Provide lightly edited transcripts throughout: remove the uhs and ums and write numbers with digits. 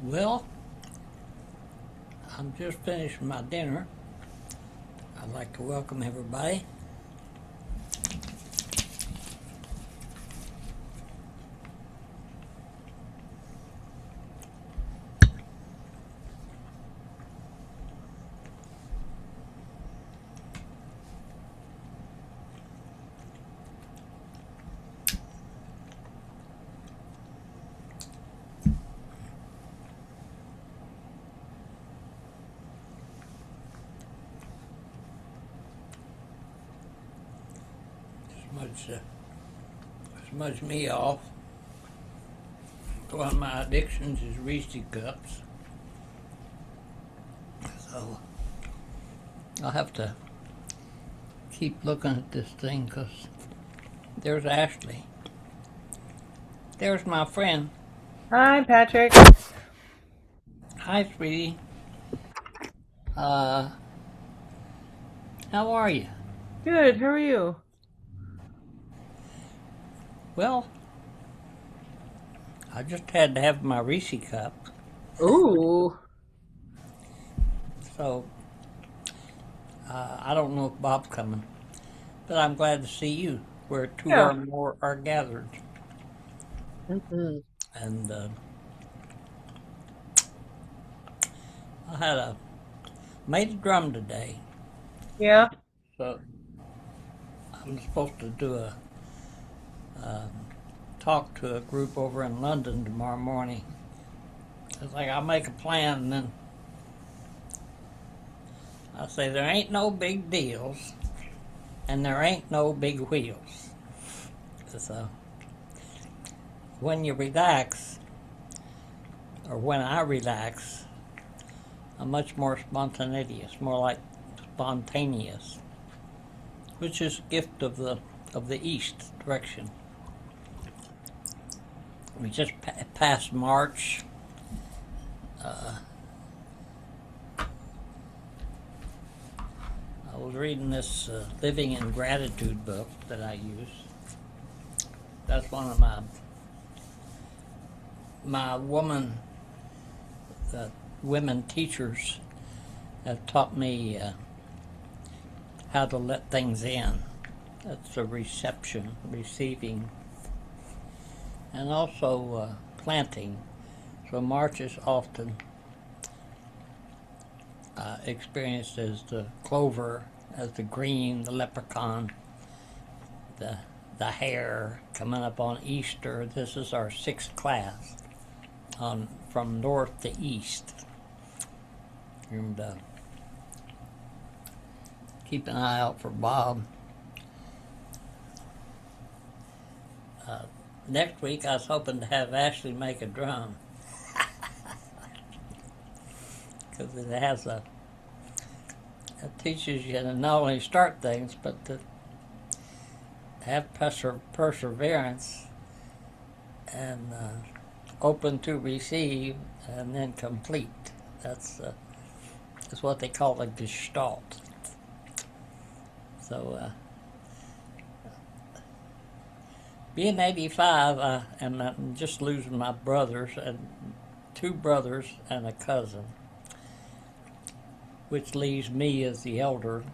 Well, I'm just finished my dinner. I'd like to welcome everybody. Smudge me off. One of my addictions is Reese cups. So I'll have to keep looking at this thing because there's Ashley. There's my friend. Hi, Patrick. Hi, sweetie. How are you? Good. How are you? Well, I just had to have my Reese cup. Ooh. So I don't know if Bob's coming, but I'm glad to see you where two Yeah. or more are gathered. Mm-hmm. And I made a drum today, Yeah. so I'm supposed to do a talk to a group over in London tomorrow morning. It's like I'll make a plan and then I say there ain't no big deals and there ain't no big wheels. So when you relax, or when I relax, I'm much more spontaneous, more like spontaneous, which is a gift of the east direction. We just passed March. I was reading this Living in Gratitude book that I use. That's one of my women teachers have taught me how to let things in. That's a reception, receiving, and also planting. So March is often experienced as the clover, as the green, the leprechaun, the hare coming up on Easter. This is our 6th class on from north to east, and keep an eye out for Bob. Next week I was hoping to have Ashley make a drum because it teaches you to not only start things but to have perseverance and open to receive and then complete. That's what they call a gestalt. So being 85, and I'm just losing my brothers, and 2 brothers and a cousin, which leaves me as the elder.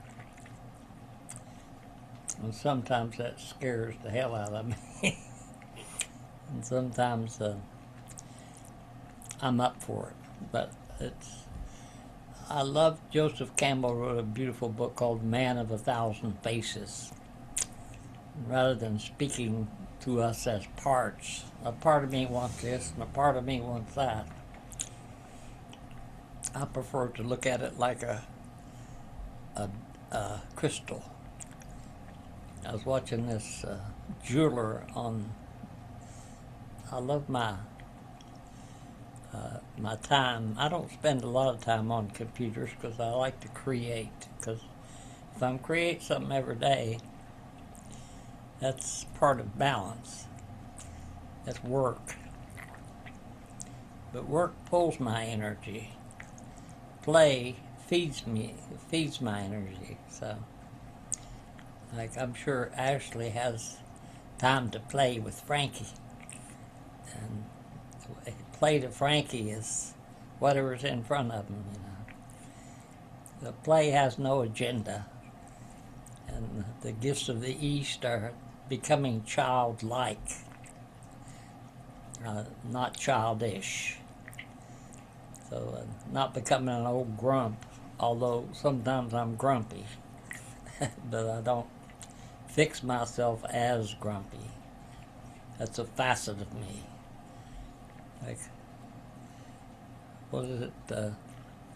And sometimes that scares the hell out of me. And sometimes I'm up for it. But I love Joseph Campbell wrote a beautiful book called Man of a Thousand Faces. Rather than speaking to us as parts, a part of me wants this and a part of me wants that, I prefer to look at it like a crystal. I was watching this jeweler on. I love my time. I don't spend a lot of time on computers because I like to create. Because if I'm creating something every day, that's part of balance. That's work. But work pulls my energy. Play feeds my energy. So, like, I'm sure Ashley has time to play with Frankie. And play to Frankie is whatever's in front of them. The play has no agenda, and the gifts of the East are becoming childlike, not childish. So not becoming an old grump, although sometimes I'm grumpy, but I don't fix myself as grumpy. That's a facet of me. Like, what is it,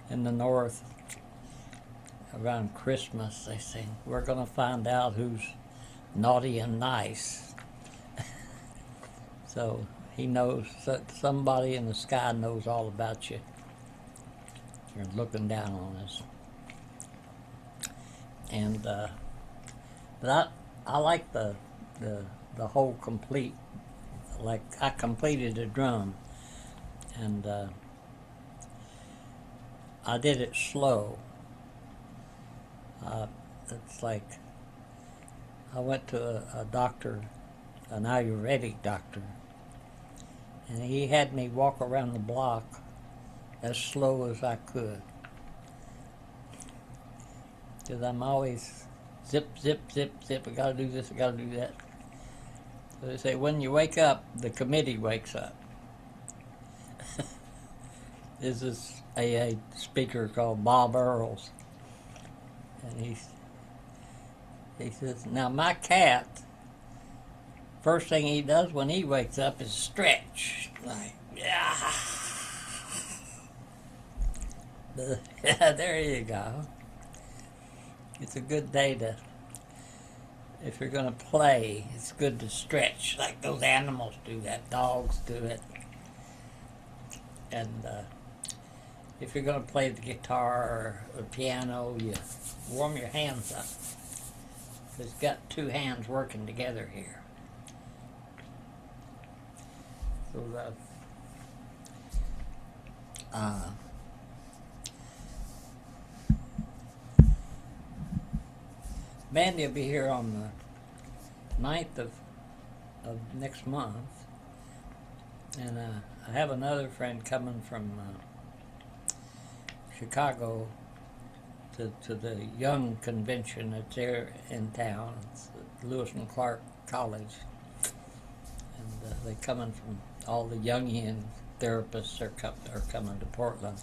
in the North, around Christmas, they say, we're going to find out who's naughty and nice. So he knows, that somebody in the sky knows all about you. You're looking down on us. And, but I like the whole complete, like I completed a drum, and I did it slow. It's like I went to a doctor, an Ayurvedic doctor, and he had me walk around the block as slow as I could, because I'm always zip, zip, zip, zip. I gotta do this, I gotta do that. So they say, when you wake up, the committee wakes up. There's this AA speaker called Bob Earls, and he says, now my cat, first thing he does when he wakes up is stretch. Like, yeah. There you go. It's a good day to, if you're going to play, it's good to stretch like those animals do that. Dogs do it. And if you're going to play the guitar or the piano, you warm your hands up. It's got two hands working together here. So Mandy will be here on the 9th of next month, and I have another friend coming from Chicago to the Young Convention that's there in town. It's at Lewis and Clark College, and they're coming from all the Jungian therapists are coming to Portland.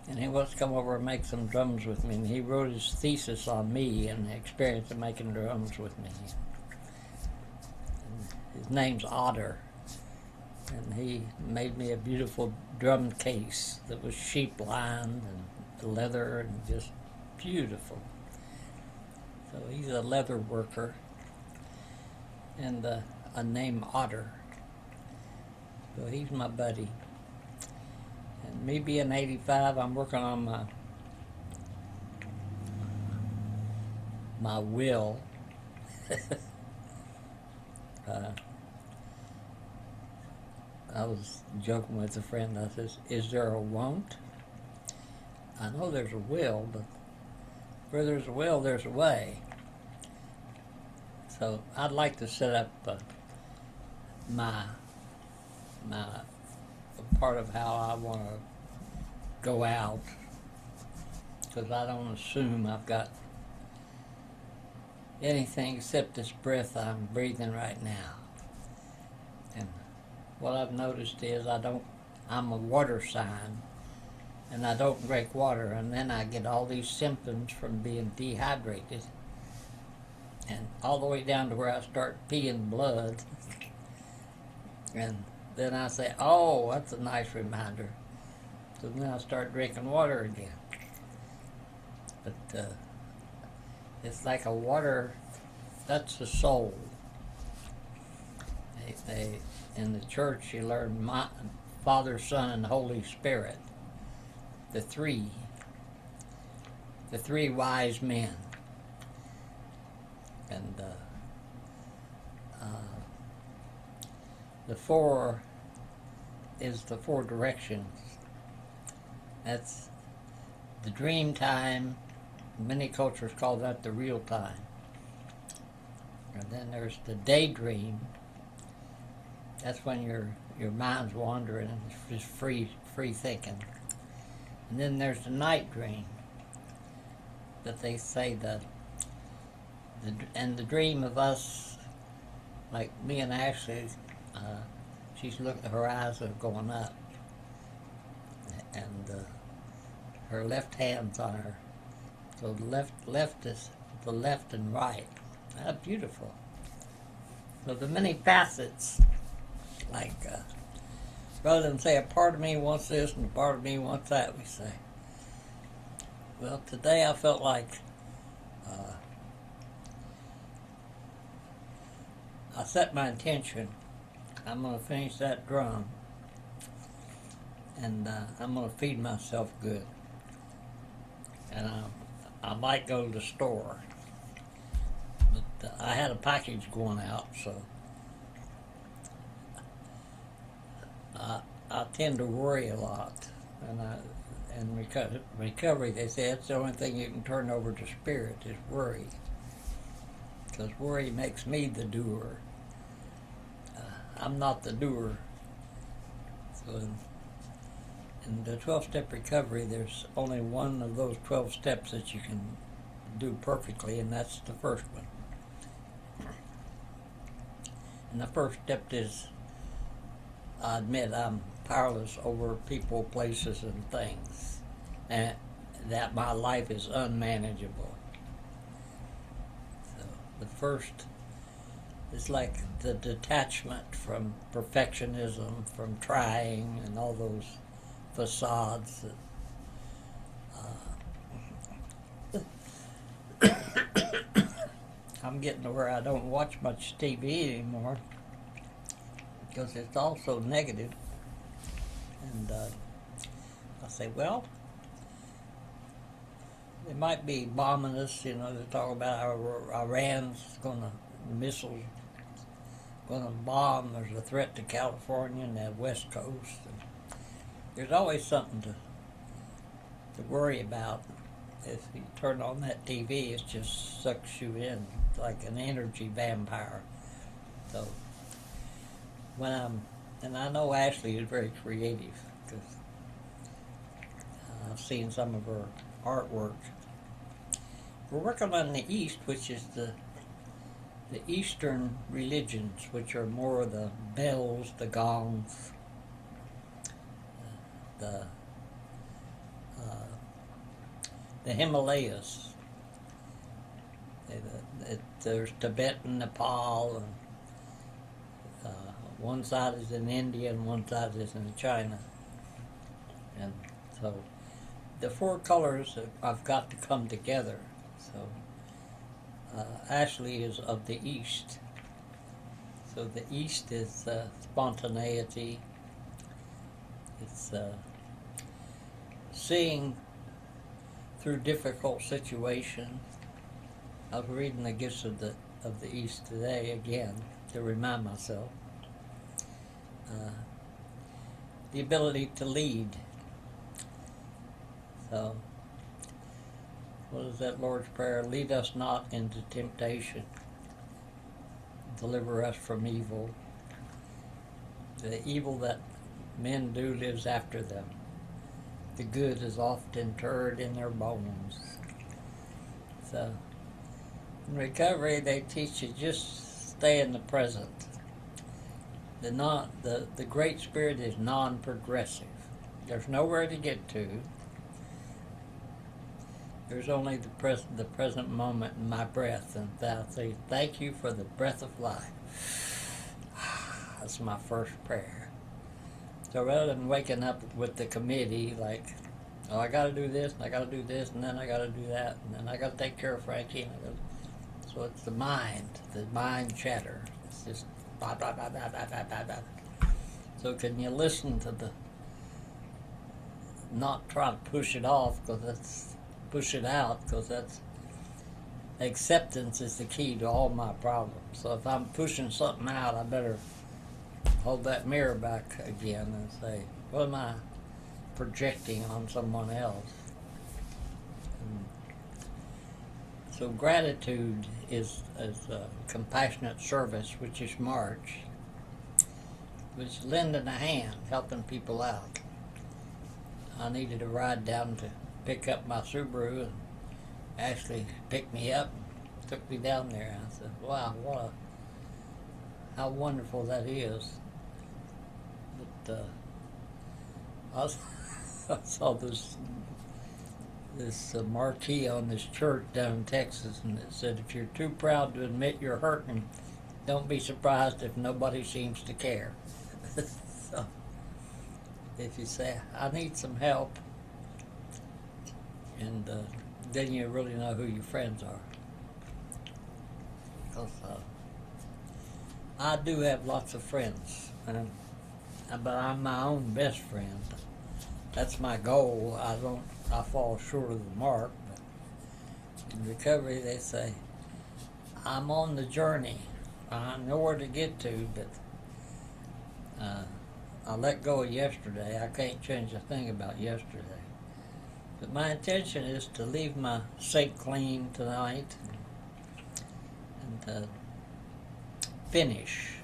And he wants to come over and make some drums with me. And he wrote his thesis on me and the experience of making drums with me. And his name's Otter. And he made me a beautiful drum case that was sheep lined and leather and just beautiful. So he's a leather worker. And a name Otter. So he's my buddy. And me being 85, I'm working on my will. I was joking with a friend. I says, is there a won't? I know there's a will, but where there's a will, there's a way. So I'd like to set up my part of how I want to go out, because I don't assume I've got anything except this breath I'm breathing right now. And what I've noticed is I'm a water sign, and I don't drink water, and then I get all these symptoms from being dehydrated, and all the way down to where I start peeing blood. And then I say, oh, that's a nice reminder. So then I start drinking water again. But it's like a water, that's the soul. They in the church, you learn Father, Son, and Holy Spirit. The three wise men. And the four is the four directions. That's the dream time. Many cultures call that the real time. And then there's the daydream. That's when your mind's wandering and it's just free thinking. And then there's the night dream. That they say and the dream of us, like me and Ashley, she's looking, her eyes are going up, and her left hand's on her, so the left is the left and right. Beautiful. So the many facets, like rather than say a part of me wants this and a part of me wants that, we say. Well, today I felt like I set my intention. I'm going to finish that drum, and I'm going to feed myself good. And I might go to the store, but I had a package going out, so I tend to worry a lot, and recovery, they say that's the only thing you can turn over to spirit is worry, because worry makes me the doer. I'm not the doer. So in the 12-step recovery, there's only one of those 12 steps that you can do perfectly, and that's the first one. And the first step is, I admit I'm powerless over people, places, and things, and that my life is unmanageable. So the first is like the detachment from perfectionism, from trying, and all those facades that I'm getting to where I don't watch much TV anymore because it's all so negative. And I say, well, they might be bombing us, they talk about how Iran's missiles going to bomb. There's a threat to California and the West Coast. And there's always something to worry about. If you turn on that TV, it just sucks you in like an energy vampire. So and I know Ashley is very creative because I've seen some of her artwork. We're working on the East, which is the Eastern religions, which are more the bells, the gongs, the Himalayas. There's Tibet and Nepal, and one side is in India and one side is in China. And so the four colors have got to come together. So Ashley is of the East. So the East is spontaneity. It's seeing through difficult situations. I was reading the gifts of the East today again to remind myself. The ability to lead. So, what is that Lord's Prayer? Lead us not into temptation. Deliver us from evil. The evil that men do lives after them. The good is oft interred in their bones. So, in recovery, they teach you just stay in the present. The Great Spirit is non-progressive. There's nowhere to get to. There's only the present moment in my breath, and I say, thank you for the breath of life. That's my first prayer. So rather than waking up with the committee, like, oh, I got to do this, and I got to do this, and then I got to do that, and then I got to take care of Frankie. So it's the mind chatter. It's just blah, blah, blah, blah, blah, blah, blah, blah. So can you listen to not try to push it off, push it out, because that's acceptance is the key to all my problems. So if I'm pushing something out, I better hold that mirror back again and say, what am I projecting on someone else? So gratitude is compassionate service, which is March. was lending a hand, helping people out. I needed a ride down to pick up my Subaru, and Ashley picked me up and took me down there. I said, wow, how wonderful that is. But I saw this marquee on this church down in Texas, and it said, if you're too proud to admit you're hurting, don't be surprised if nobody seems to care. So, if you say, I need some help, and then you really know who your friends are. Because I do have lots of friends, but I'm my own best friend. That's my goal. I fall short of the mark, but in recovery they say, I'm on the journey. I know where to get to, but I let go of yesterday. I can't change a thing about yesterday. But my intention is to leave my sink clean tonight and finish,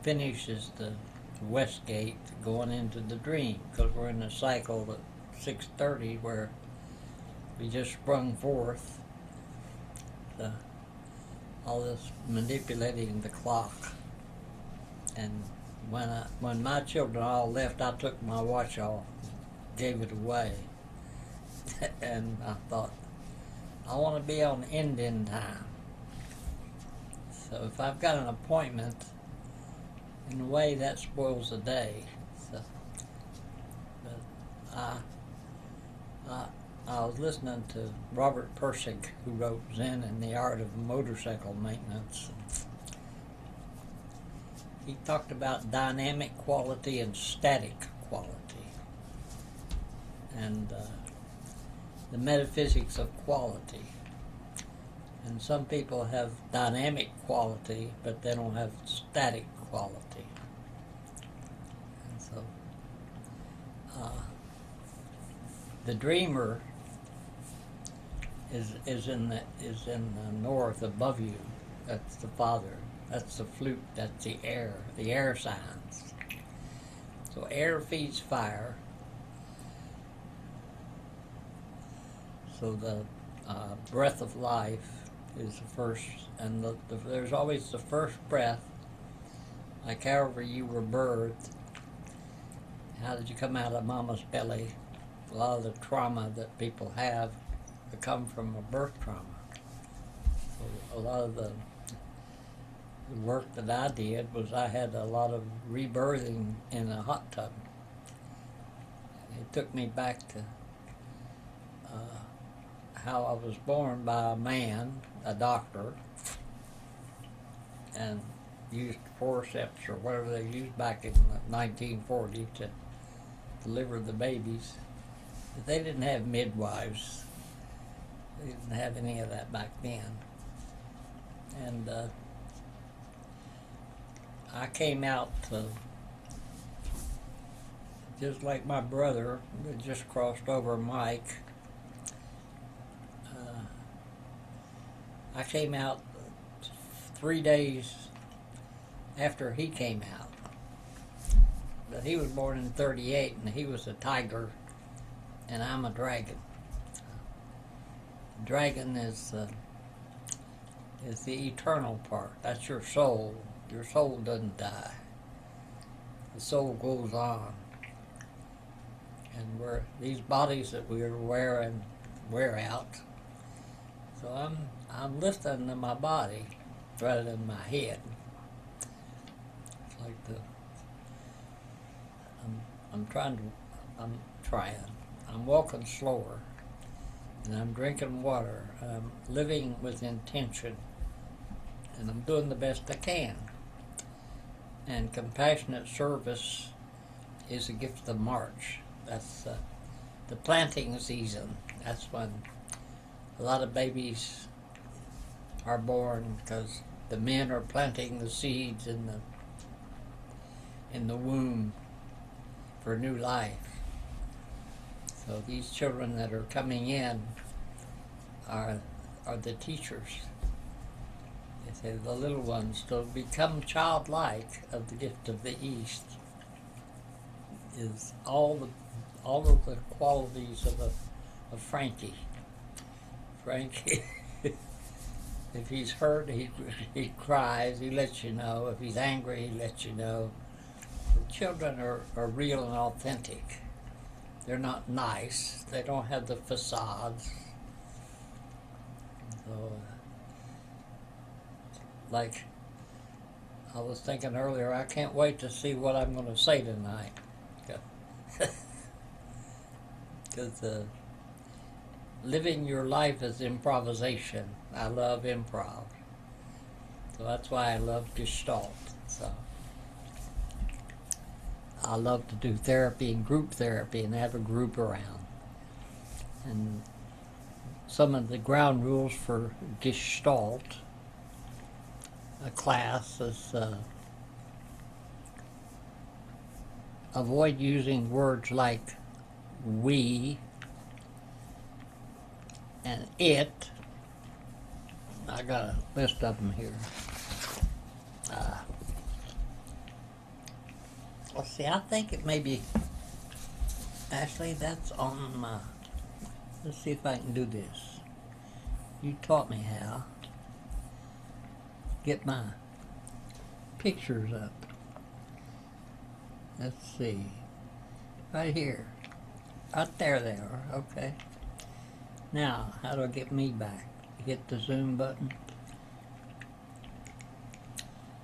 finish is the west gate going into the dream, because we're in a cycle at 6:30 where we just sprung forth. All this manipulating the clock. And when my children all left, I took my watch off, gave it away. And I thought, I want to be on Indian time. So if I've got an appointment, in a way that spoils the day. So, but I was listening to Robert Pirsig, who wrote Zen and the Art of Motorcycle Maintenance. He talked about dynamic quality and static quality, and the metaphysics of quality. And some people have dynamic quality, but they don't have static quality. And so, the dreamer is in the north above you. That's the Father. That's the flute. That's the air signs. So air feeds fire. So the breath of life is the first, and there's always the first breath. Like however you were birthed. How did you come out of mama's belly? A lot of the trauma that people have come from a birth trauma. So a lot of the work that I did was I had a lot of rebirthing in a hot tub. It took me back to how I was born by a man, a doctor, and used forceps or whatever they used back in 1940 to deliver the babies. But they didn't have midwives. They didn't have any of that back then. And I came out just like my brother that just crossed over, Mike. I came out 3 days after he came out. But he was born in 38, and he was a tiger, and I'm a dragon. Dragon is the eternal part. That's your soul. Your soul doesn't die. The soul goes on. And these bodies that we are wearing wear out. So I'm lifting my body rather than my head. It's like I'm walking slower, and I'm drinking water. I'm living with intention, and I'm doing the best I can. And compassionate service is a gift of March. That's the planting season. That's when a lot of babies are born, because the men are planting the seeds in the womb for new life. So these children that are coming in are the teachers. They say the little ones to become childlike of the gift of the East is all of the qualities of Frankie. Frankie, if he's hurt, he cries. He lets you know. If he's angry, he lets you know. The children are real and authentic. They're not nice. They don't have the facades. So, like I was thinking earlier, I can't wait to see what I'm going to say tonight. Because living your life is improvisation. I love improv. So that's why I love Gestalt. So I love to do therapy and group therapy and have a group around. And some of the ground rules for Gestalt, a class, is avoid using words like we and it. I got a list of them here. Let's see, I think it may be, actually that's on my, let's see if I can do this. You taught me how. Get my pictures up. Let's see. Right here. Right there they are. Okay. Now, how do I get me back? Hit the zoom button.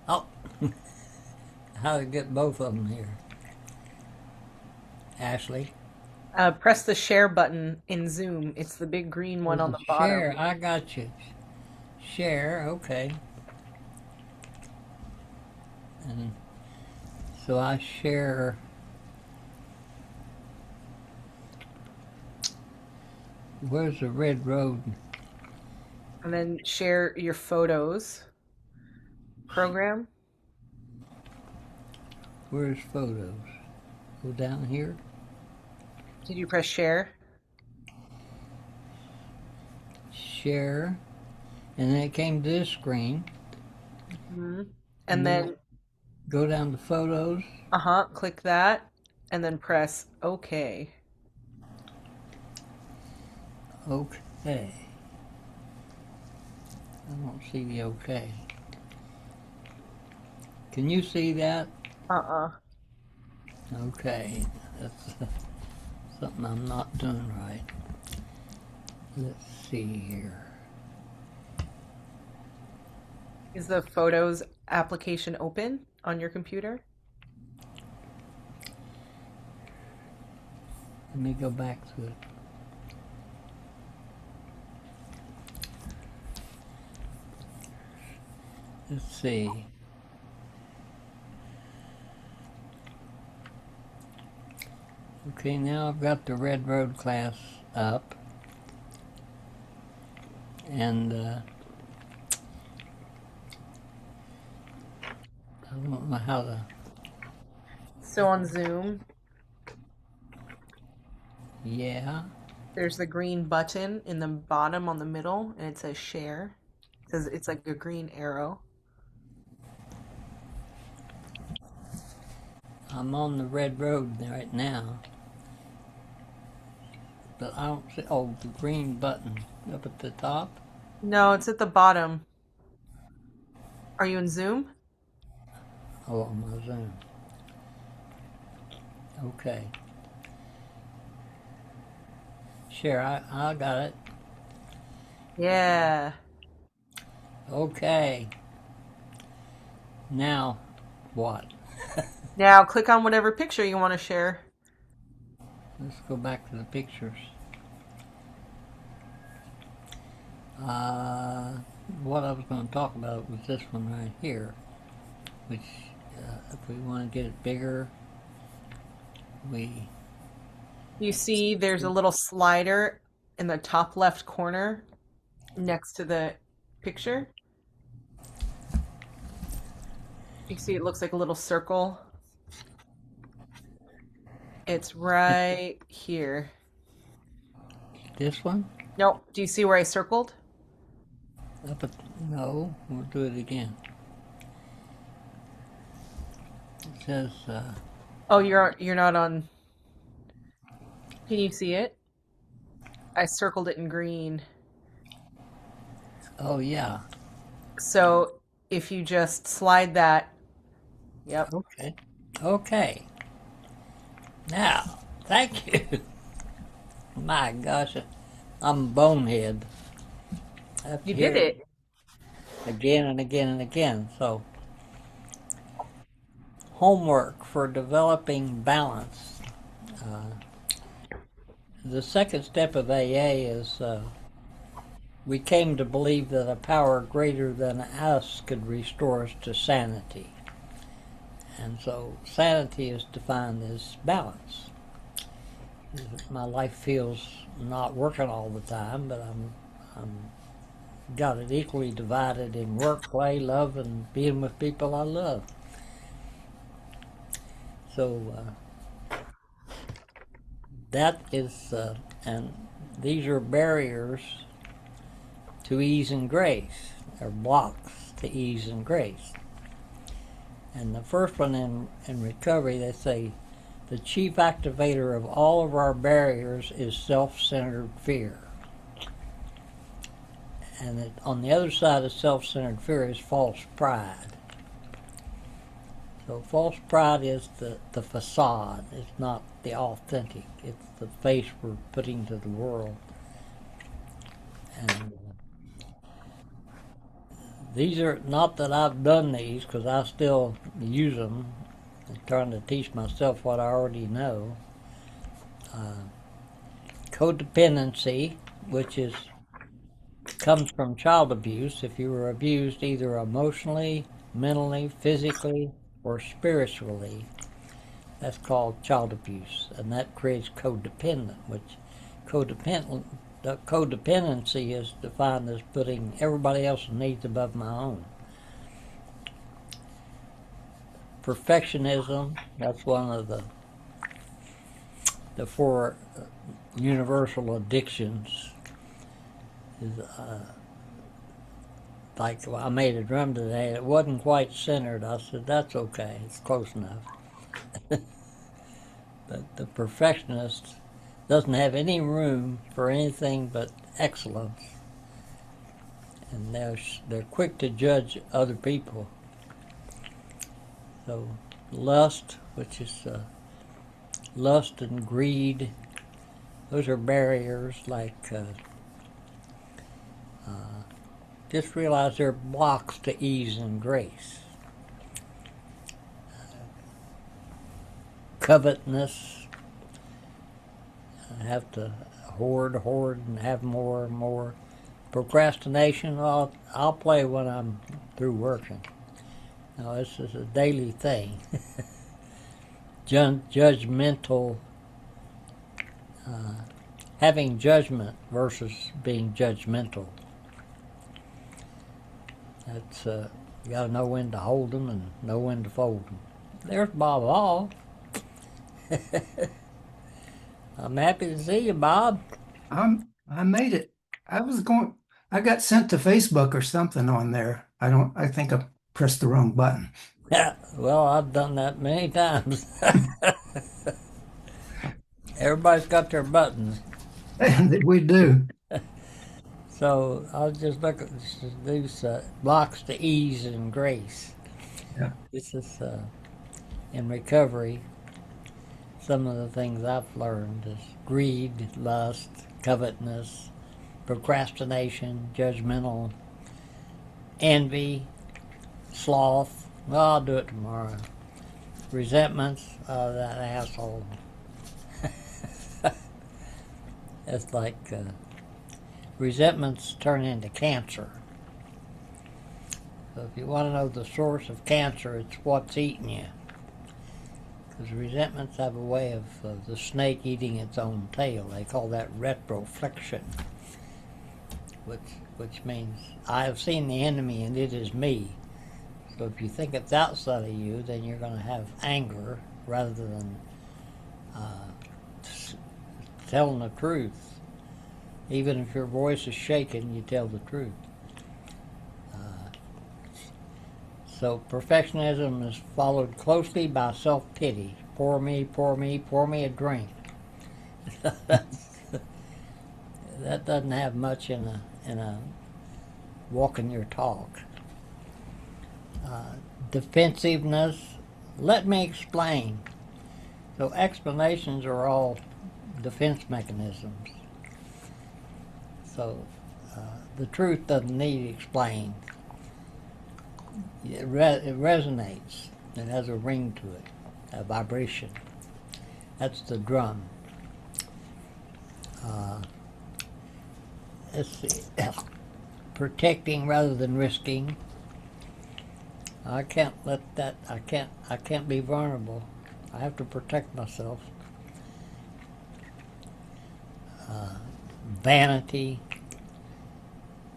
Oh! How do I get both of them here? Ashley? Press the share button in Zoom. It's the big green one on the bottom. Share, I got you. Share, okay. And so I share. Where's the red road? And then share your photos program. Where's photos? Go down here. Did you press share? Share. And then it came to this screen. Mm-hmm. And then go down to photos. Click that. And then press OK. Okay. I don't see the okay. Can you see that? Okay. That's something I'm not doing right. Let's see here. Is the Photos application open on your computer? Let me go back to it. Let's see. Okay, now I've got the Red Road class up. And I don't know how to... So on Zoom, Yeah. there's the green button in the bottom on the middle, and it says share. It says it's like a green arrow. I'm on the Red Road right now. But I don't see... Oh, the green button up at the top? No, it's at the bottom. Are you in Zoom? Oh, on my Zoom. Okay. Sure, I got it. Yeah. Okay. Now, what? Now click on whatever picture you want to share. Let's go back to the pictures. What I was going to talk about was this one right here, which if we want to get it bigger, You see there's a little slider in the top left corner next to the picture. You see it looks like a little circle. It's right here. This one? Nope. Do you see where I circled? Up at, no, we'll do it again. It says, Oh, you're not on. Can you see it? I circled it in green. oh yeah, So if you just slide that, yep. okay. Okay. Now, thank you. My gosh, I'm a bonehead. I have to You hear did it it. again and again and again. So, homework for developing balance. The second step of AA is we came to believe that a power greater than us could restore us to sanity. And so sanity is defined as balance. My life feels not working all the time, but I'm got it equally divided in work, play, love, and being with people I love. So that is, and these are barriers to ease and grace, or blocks to ease and grace. And the first one in recovery, they say the chief activator of all of our barriers is self-centered fear. And on the other side of self-centered fear is false pride. So false pride is the facade. It's not the authentic. It's the face we're putting to the world. And these are not that I've done these because I still use them. I'm trying to teach myself what I already know. Codependency, which comes from child abuse. If you were abused either emotionally, mentally, physically, or spiritually, that's called child abuse, and that creates codependent, which codependency is defined as putting everybody else's needs above my own. Perfectionism, that's one of the four universal addictions. Is like I made a drum today, it wasn't quite centered. I said that's okay, it's close enough. But the perfectionist doesn't have any room for anything but excellence, and they're quick to judge other people. So lust, which is lust and greed, those are barriers. Like just realize they're blocks to ease and grace. Covetousness, I have to hoard, and have more and more. Procrastination, I'll play when I'm through working. No, this is a daily thing. Judgmental, having judgment versus being judgmental. That's you got to know when to hold them and know when to fold them. There's Bob Hall. I'm happy to see you, Bob. I made it. I got sent to Facebook or something on there. I think I pressed the wrong button. Well, I've done that many times. Everybody's got their buttons. And we do. So I'll just look at these blocks to ease and grace. Yeah. This is in recovery. Some of the things I've learned is greed, lust, covetousness, procrastination, judgmental, envy, sloth. Well, I'll do it tomorrow. Resentments. Oh, that asshole. It's like resentments turn into cancer. So if you want to know the source of cancer, it's what's eating you. Because resentments have a way of the snake eating its own tail. They call that retroflexion, which means I have seen the enemy and it is me. So if you think it's outside of you, then you're going to have anger rather than telling the truth. Even if your voice is shaken, you tell the truth. So perfectionism is followed closely by self-pity. Pour me, pour me, pour me a drink. That doesn't have much in a walking your talk. Defensiveness. Let me explain. So explanations are all defense mechanisms. So the truth doesn't need explained. It resonates. It has a ring to it, a vibration. That's the drum. It's protecting rather than risking. I can't let that. I can't be vulnerable. I have to protect myself. Vanity,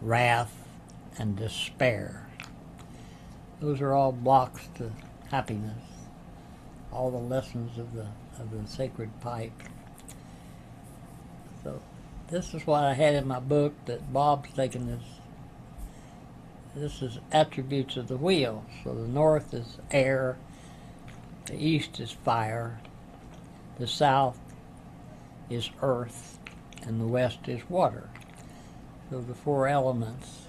wrath, and despair. Those are all blocks to happiness. All the lessons of the sacred pipe. So this is what I had in my book that Bob's taken this. This is attributes of the wheel. So the north is air, the east is fire, the south is earth, and the west is water. So the four elements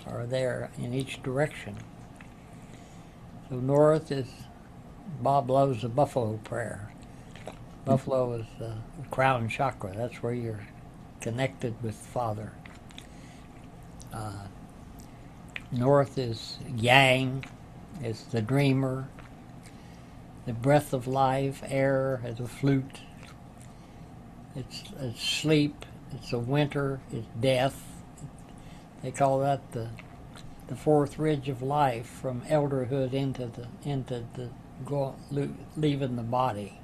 are there in each direction. So north is, Bob loves the buffalo prayer. Buffalo is the crown chakra. That's where you're connected with Father. North is yang, it's the dreamer. The breath of life, air as a flute. It's sleep, it's a winter, it's death. They call that the fourth ridge of life, from elderhood into leaving the body.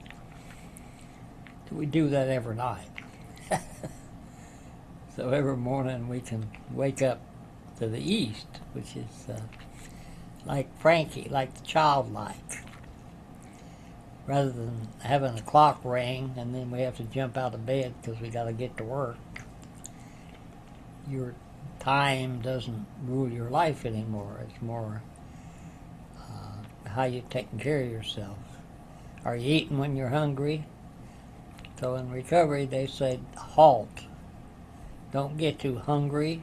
We do that every night. So every morning we can wake up to the east, which is like Frankie, like the childlike. Rather than having a clock ring and then we have to jump out of bed because we got to get to work, your time doesn't rule your life anymore. It's more how you're taking care of yourself. Are you eating when you're hungry? So in recovery they say halt. Don't get too hungry.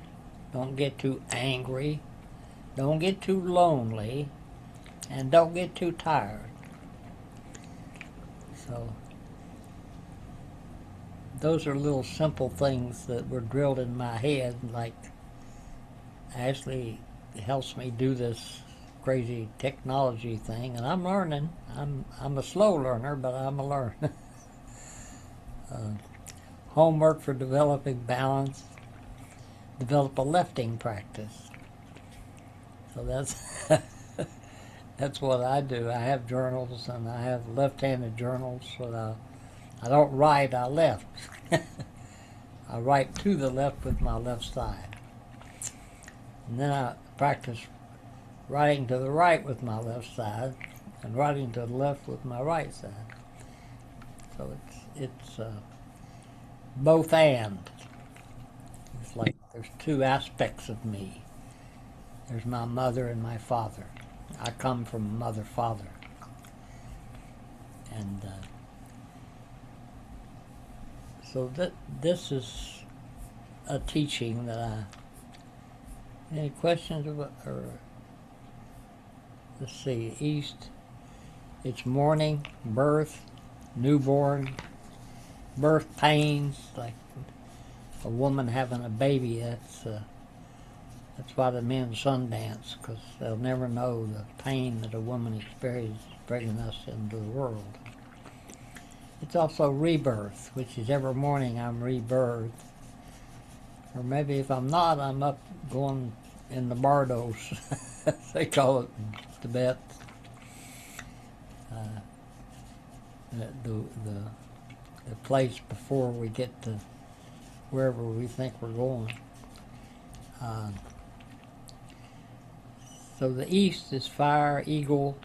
Don't get too angry. Don't get too lonely. And don't get too tired. So those are little simple things that were drilled in my head, like Ashley helps me do this crazy technology thing, and I'm learning. I'm a slow learner, but I'm a learner. Homework for developing balance. Develop a lifting practice. So that's that's what I do. I have journals, and I have left-handed journals, so I don't write, I left. I write to the left with my left side. And then I practice writing to the right with my left side and writing to the left with my right side. So it's both and. It's like there's two aspects of me. There's my mother and my father. I come from mother-father. And so this is a teaching that I... Any questions about, or let's see, east, it's morning, birth, newborn, birth pains, like a woman having a baby. That's why the men Sundance, because they'll never know the pain that a woman experiences bringing us into the world. It's also rebirth, which is every morning I'm rebirthed. Or maybe if I'm not, I'm up going in the bardos, they call it in Tibet. The place before we get to wherever we think we're going. So the east is fire, eagle,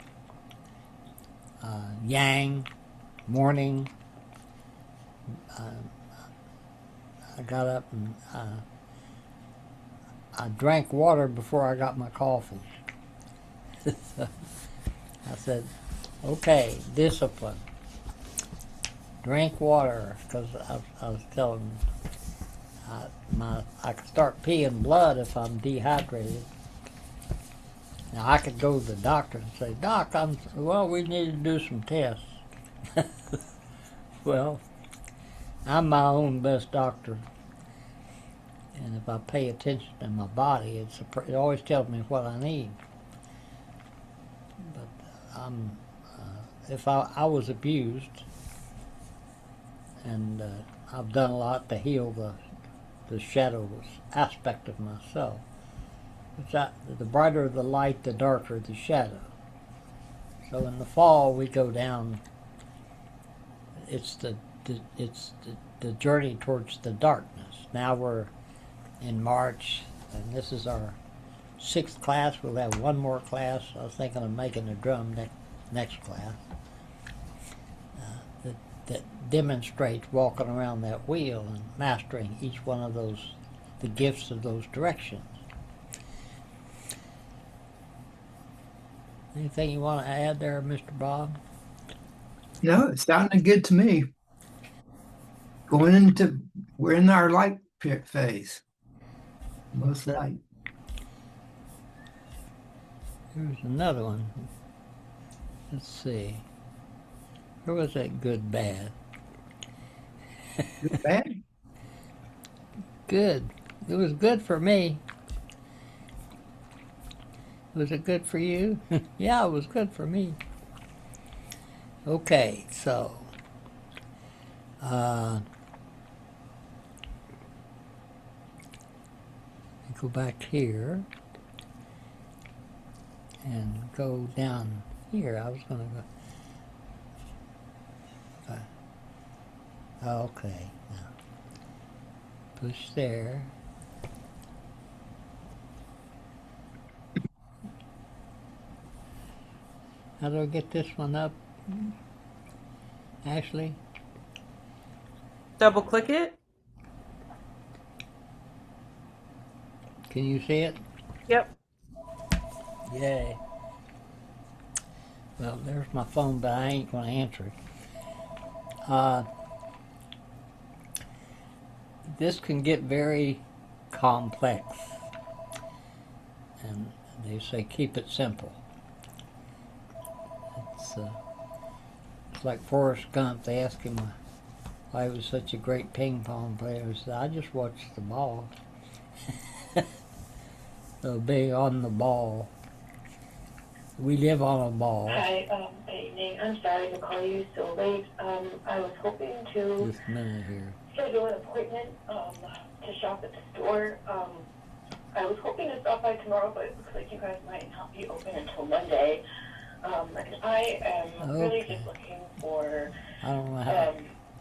yang, morning. I got up and I drank water before I got my coffee. So I said, okay, discipline. Drink water, because I was telling him I could start peeing blood if I'm dehydrated. Now I could go to the doctor and say, Doc, we need to do some tests. Well, I'm my own best doctor, and if I pay attention to my body, it always tells me what I need. But if I was abused, and I've done a lot to heal the shadows aspect of myself. The brighter the light, the darker the shadow. So in the fall we go down. It's the journey towards the darkness. Now we're in March, and this is our 6th class. We'll have one more class. I was thinking of making a drum next class that demonstrates walking around that wheel and mastering each one of those, the gifts of those directions. Anything you want to add there, Mr. Bob? No, it sounded good to me. We're in our light phase. Most light. Here's another one. Let's see. Where was that good, bad? Good, bad? Good. It was good for me. Was it good for you? Yeah, it was good for me. Okay, so go back here and go down here. I was going to go. Okay, now push there. How do I get this one up, Ashley? Double click it. Can you see it? Yep. Yay. Well, there's my phone, but I ain't going to answer it. This can get very complex, and they say keep it simple. It's like Forrest Gump. They asked him why he was such a great ping pong player. He said, I just watched the ball. So big on the ball. We live on a ball. Hi, good evening. I'm sorry to call you so late. I was hoping to Just a minute here. schedule an appointment to shop at the store. I was hoping to stop by tomorrow, but it looks like you guys might not be open until Monday. And I am really just looking for I don't know how to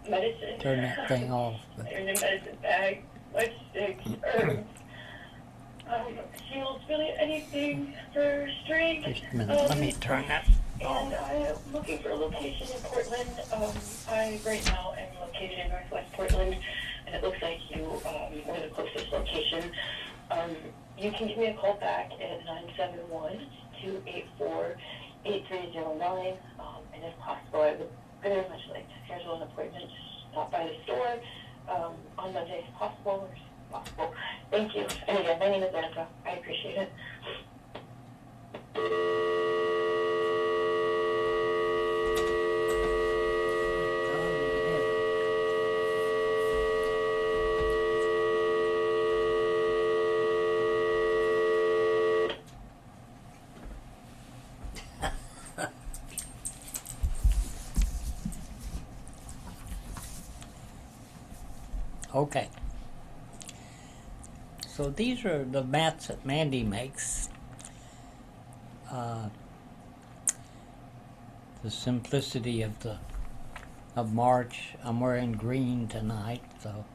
medicine. turn that thing off. But There's a medicine bag, lipsticks, herbs, shields, really anything for strength. just a minute. Let me turn that And I am looking for a location in Portland. I right now am located in Northwest Portland, and it looks like you were the closest location. You can give me a call back at 971-284-8309. And if possible, I would very much like to schedule an appointment to stop by the store on Monday if possible, or if possible. Thank you. And again, my name is Erica. I appreciate it. Okay. So these are the mats that Mandy makes. The simplicity of March. I'm wearing green tonight, so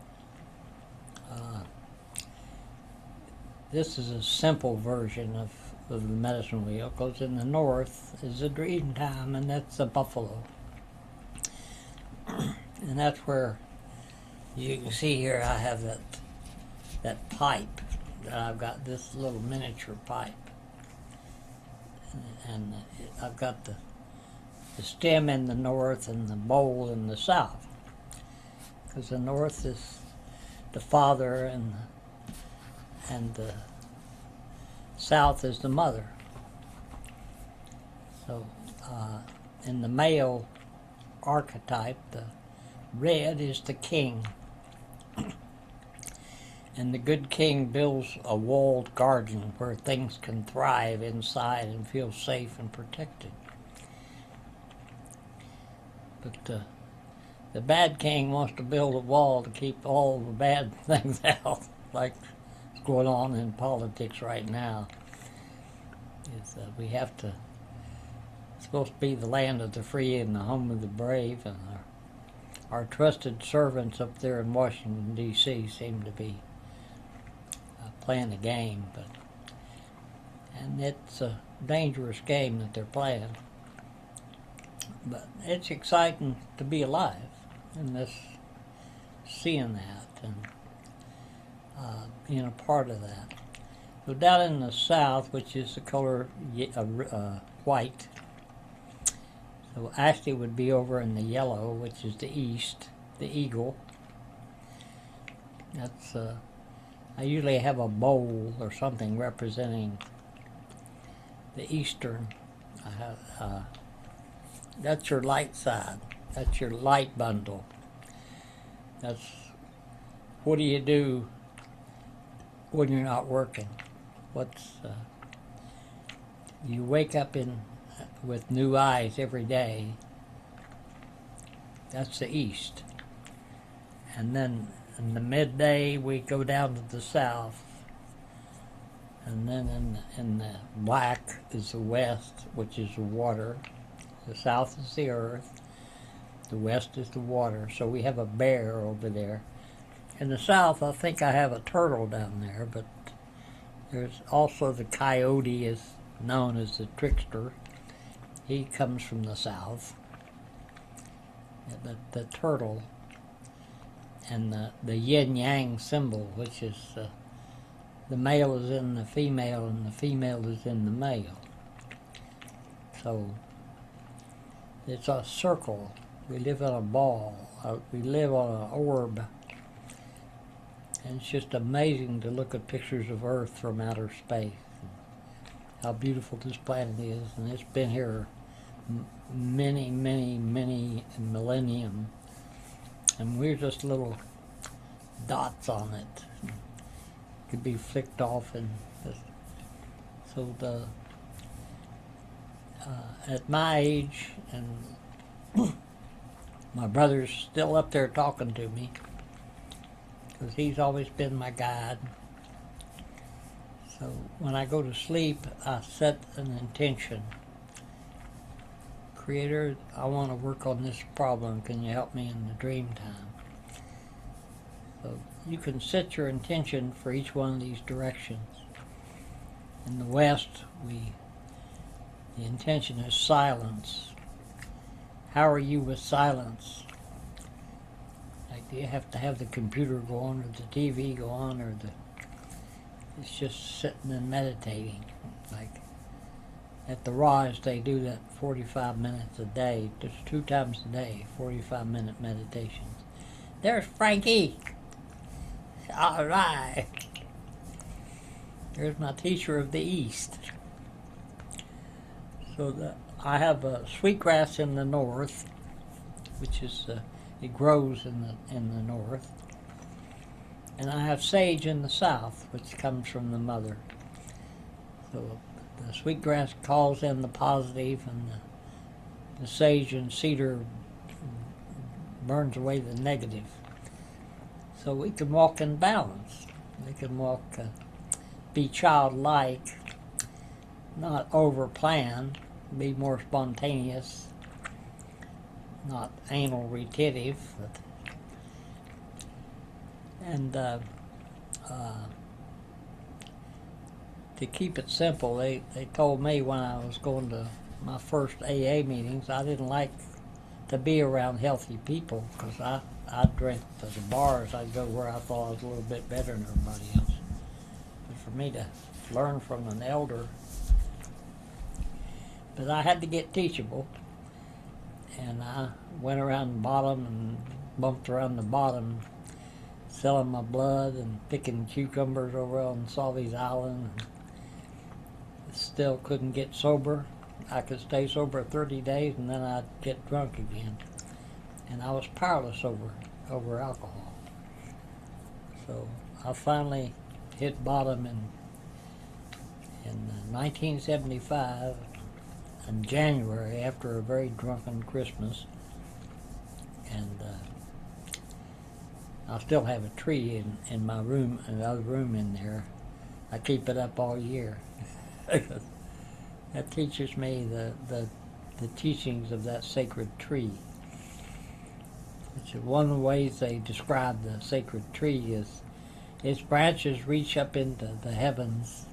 this is a simple version of the medicine wheel. Because in the north is the dream time, and that's the buffalo, and that's where you can see here. I have that pipe. I've got this little miniature pipe, and I've got the stem in the north and the bowl in the south, because the north is the father and the south is the mother. So in the male archetype, the red is the king. And the good king builds a walled garden where things can thrive inside and feel safe and protected. But the bad king wants to build a wall to keep all the bad things out, like what's going on in politics right now. We have to, it's supposed to be the land of the free and the home of the brave, and our trusted servants up there in Washington, D.C. seem to be playing a game, and it's a dangerous game that they're playing. But it's exciting to be alive and this, seeing that and being a part of that. So down in the south, which is the color white, so Ashley would be over in the yellow, which is the east, the eagle. That's I usually have a bowl or something representing the eastern. That's your light side. That's your light bundle. That's what do you do when you're not working? You wake up with new eyes every day. That's the east. And then in the midday we go down to the south, and then in the black is the west, which is the water. The south is the earth, the west is the water. So we have a bear over there. In the south, I think I have a turtle down there, but there's also the coyote, is known as the trickster. He comes from the south. The turtle and the yin-yang symbol, which is the male is in the female and the female is in the male. So it's a circle. We live in a ball. We live on an orb. And it's just amazing to look at pictures of Earth from outer space. How beautiful this planet is. And it's been here many, many, many millennium. And we're just little dots on it. Could be flicked off and just, so at my age, and my brother's still up there talking to me because he's always been my guide. So when I go to sleep, I set an intention. Creator, I want to work on this problem. Can you help me in the dream time? So you can set your intention for each one of these directions. In the West, the intention is silence. How are you with silence? Like, do you have to have the computer go on, or the TV go on, or it's just sitting and meditating? Like at the Raj, they do that 45 minutes a day, just 2 times a day, 45-minute meditations. There's Frankie. All right. There's my teacher of the East. So I have sweetgrass in the north, which is it grows in the north, and I have sage in the south, which comes from the mother. So the sweetgrass calls in the positive, and the sage and cedar burns away the negative. So we can walk in balance. We can walk, be childlike, not over-plan, be more spontaneous, not anal retentive. And to keep it simple, they told me when I was going to my first AA meetings, I didn't like to be around healthy people because I drink to the bars. I'd go where I thought I was a little bit better than everybody else. But for me to learn from an elder But I had to get teachable, and I went around the bottom and bumped around the bottom, selling my blood and picking cucumbers over on Salvy's Island. Still couldn't get sober. I could stay sober 30 days and then I'd get drunk again. And I was powerless over alcohol. So I finally hit bottom in 1975 in January after a very drunken Christmas. And I still have a tree in my room, another room in there. I keep it up all year. That teaches me the teachings of that sacred tree. Which is one of the ways they describe the sacred tree is its branches reach up into the heavens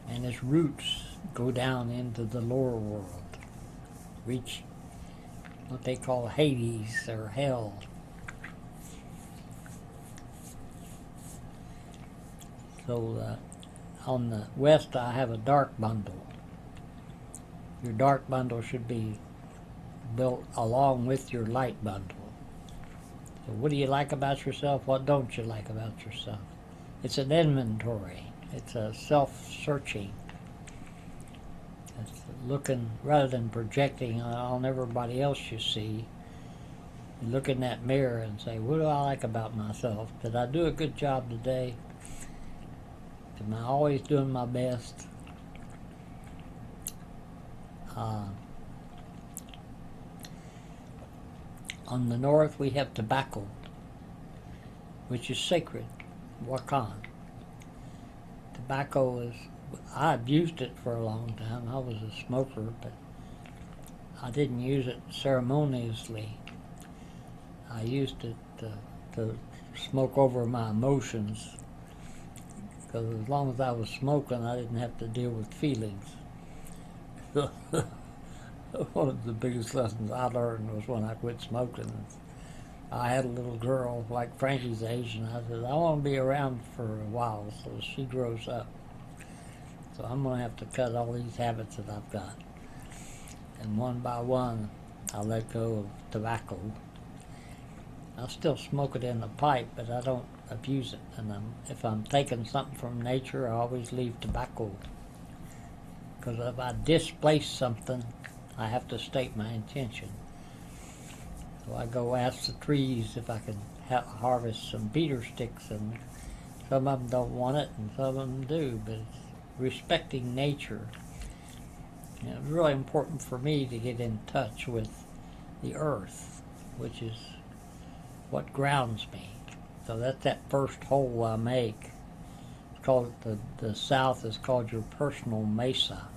and its roots go down into the lower world, reach what they call Hades or hell. So on the west I have a dark bundle. Your dark bundle should be built along with your light bundle. So what do you like about yourself? What don't you like about yourself? It's an inventory. It's a self-searching. It's looking, rather than projecting on everybody else you see, you look in that mirror and say, what do I like about myself? Did I do a good job today? Am I always doing my best? On the north we have tobacco, which is sacred, wakan. Tobacco is, I abused it for a long time. I was a smoker, but I didn't use it ceremoniously. I used it to smoke over my emotions, because as long as I was smoking, I didn't have to deal with feelings. One of the biggest lessons I learned was when I quit smoking. I had a little girl like Frankie's age, and I said, I want to be around for a while so she grows up. So I'm going to have to cut all these habits that I've got. And one by one, I let go of tobacco. I still smoke it in the pipe, but I don't abuse it. And if I'm taking something from nature, I always leave tobacco. Because if I displace something, I have to state my intention. So I go ask the trees if I can harvest some beater sticks, and some of them don't want it and some of them do, but it's respecting nature. You know, it's really important for me to get in touch with the earth, which is what grounds me. So that's that first hole I make. It's called, the south is called your personal mesa.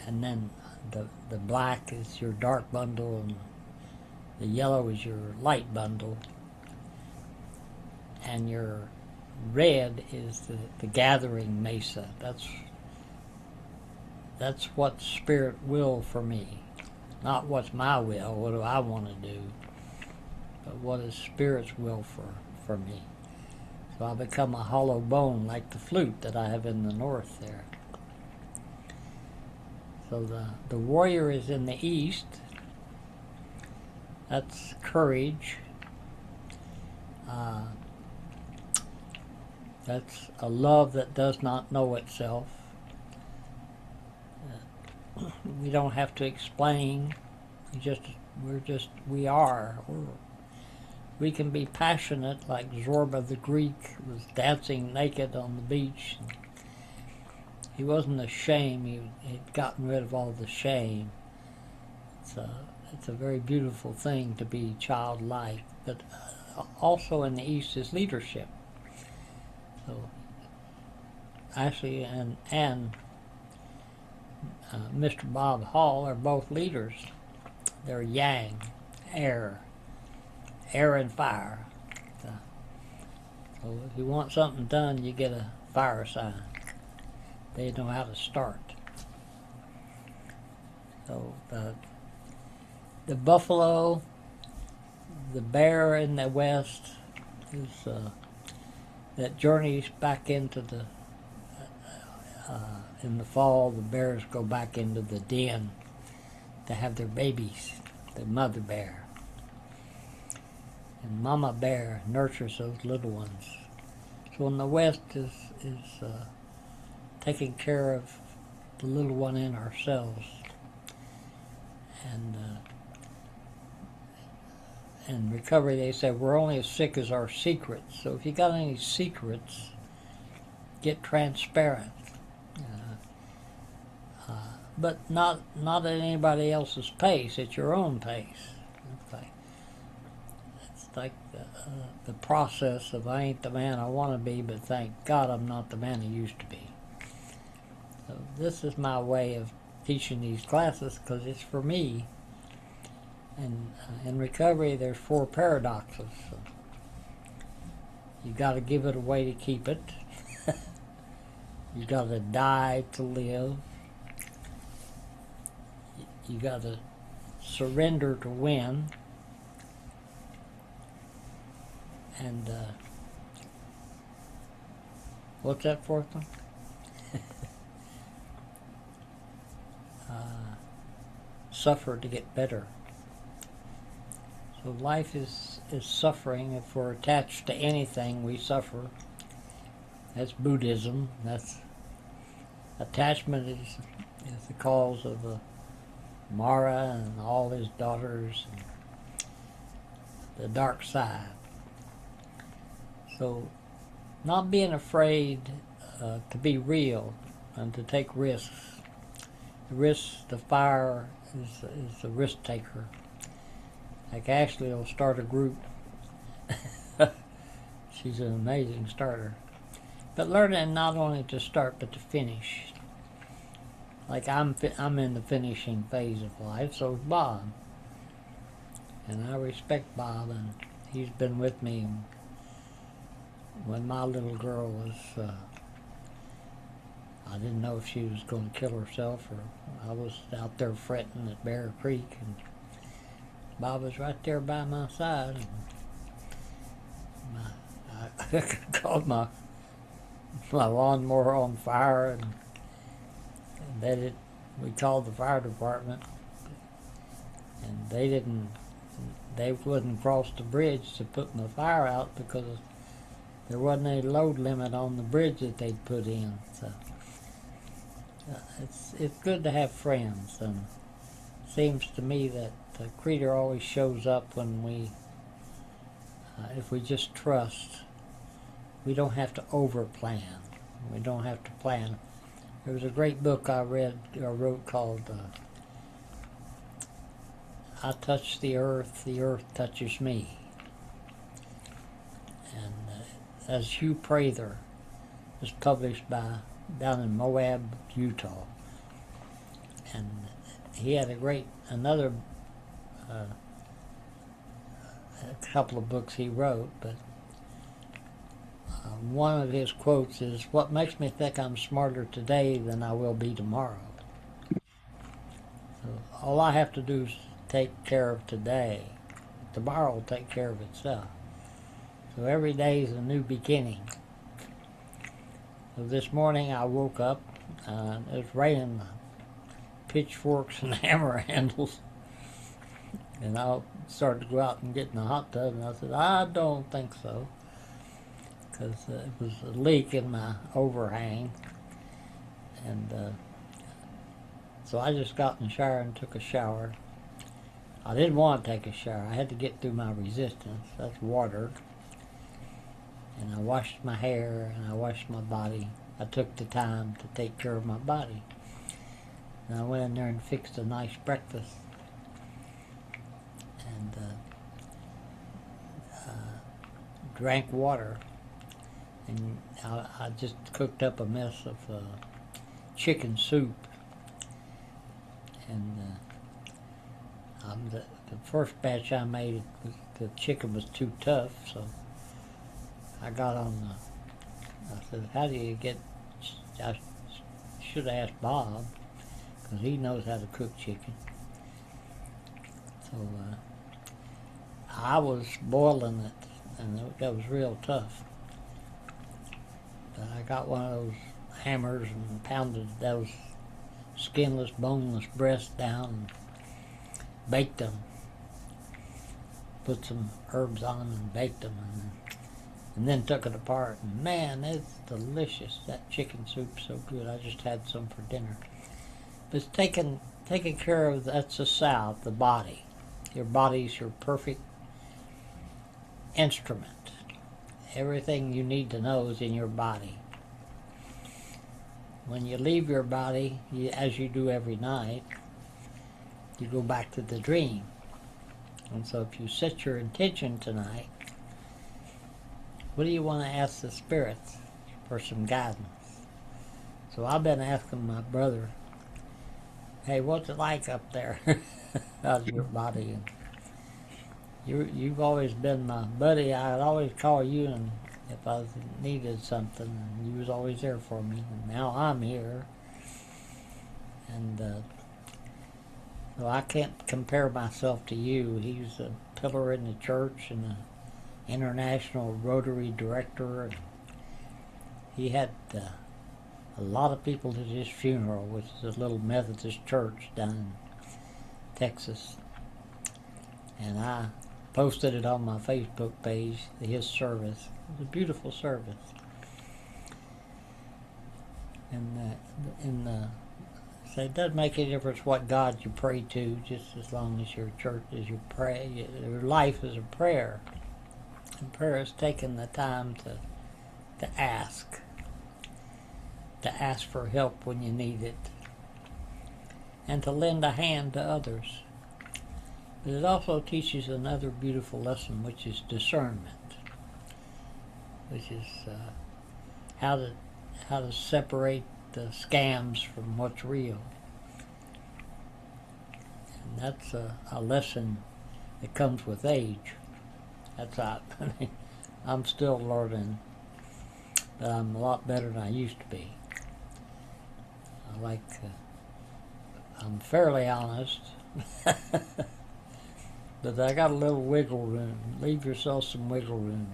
And then the black is your dark bundle, and the yellow is your light bundle, and your red is the gathering mesa. That's what Spirit will for me. Not what's my will, what do I want to do, but what is Spirit's will for me. So I become a hollow bone like the flute that I have in the north there. So the warrior is in the east. That's courage. That's a love that does not know itself. We don't have to explain. We are. We can be passionate like Zorba the Greek was dancing naked on the beach. He wasn't ashamed. He'd gotten rid of all the shame. It's a very beautiful thing to be childlike, but also in the East is leadership. So Ashley and Mr. Bob Hall are both leaders. They're yang, air and fire. So if you want something done, you get a fire sign. They know how to start. So the buffalo, the bear in the west is that journeys back into the in the fall, the bears go back into the den to have their babies, the mother bear. And mama bear nurtures those little ones. So in the West is taking care of the little one in ourselves. And in recovery, they say we're only as sick as our secrets. So if you got any secrets, get transparent. But not at anybody else's pace, at your own pace. It's like the process of I ain't the man I want to be, but thank God I'm not the man I used to be. So this is my way of teaching these classes because it's for me. And in recovery, there's 4 paradoxes. So you got to give it away to keep it. You got to die to live. You got to surrender to win. And what's that fourth one? Suffer to get better. So life is suffering. If we're attached to anything, we suffer. That's Buddhism. That's attachment is the cause of Mara and all his daughters, and the dark side. So not being afraid to be real and to take risks. The fire is the risk taker. Like Ashley will start a group. She's an amazing starter. But learning not only to start but to finish. Like I'm in the finishing phase of life, so is Bob. And I respect Bob, and he's been with me when my little girl was, I didn't know if she was going to kill herself, or I was out there fretting at Bear Creek, and Bob was right there by my side. And I called my lawnmower on fire, and we called the fire department, and they wouldn't cross the bridge to put my fire out because there wasn't any load limit on the bridge that they'd put in. So it's good to have friends, and it seems to me that the Creator always shows up when if we just trust. We don't have to over-plan. We don't have to plan. There was a great book I wrote called I Touch the Earth Touches Me. And as Hugh Prather was published down in Moab, Utah. And he had another a couple of books he wrote, but one of his quotes is, "What makes me think I'm smarter today than I will be tomorrow?" So all I have to do is take care of today. Tomorrow will take care of itself. So every day is a new beginning. So this morning I woke up, it was raining pitchforks and hammer handles. And I started to go out and get in the hot tub, and I said, I don't think so. Because it was a leak in my overhang. And so I just got in the shower and took a shower. I didn't want to take a shower. I had to get through my resistance. That's water. And I washed my hair and I washed my body. I took the time to take care of my body. And I went in there and fixed a nice breakfast. And drank water. And I just cooked up a mess of chicken soup. And the first batch I made, the chicken was too tough, so I got on I said, how do you get, I should have asked Bob, because he knows how to cook chicken. So I was boiling it, and that was real tough. But I got one of those hammers and pounded those skinless, boneless breasts down and baked them. Put some herbs on them and baked them, and then took it apart. And man, it's delicious. That chicken soup's so good. I just had some for dinner. But it's taking care of, that's the South, the body. Your body's your perfect instrument. Everything you need to know is in your body. When you leave your body, as you do every night, you go back to the dream. And so if you set your intention tonight, what do you want to ask the spirits for some guidance? So I've been asking my brother, hey, what's it like up there? How's your body? And you've always been my buddy. I'd always call you and if I needed something, and you was always there for me. And now I'm here. And so I can't compare myself to you. He's a pillar in the church and an international Rotary director. And he had a lot of people at his funeral, which is a little Methodist church down in Texas. And I posted it on my Facebook page, his service. It was a beautiful service. And so it doesn't make any difference what God you pray to, just as long as your church is your pray. Your life is a prayer. And prayer is taking the time to ask for help when you need it, and to lend a hand to others. But it also teaches another beautiful lesson, which is discernment, which is how to separate the scams from what's real. And that's a lesson that comes with age. I'm still learning, but I'm a lot better than I used to be. I'm fairly honest, but I got a little wiggle room. Leave yourself some wiggle room.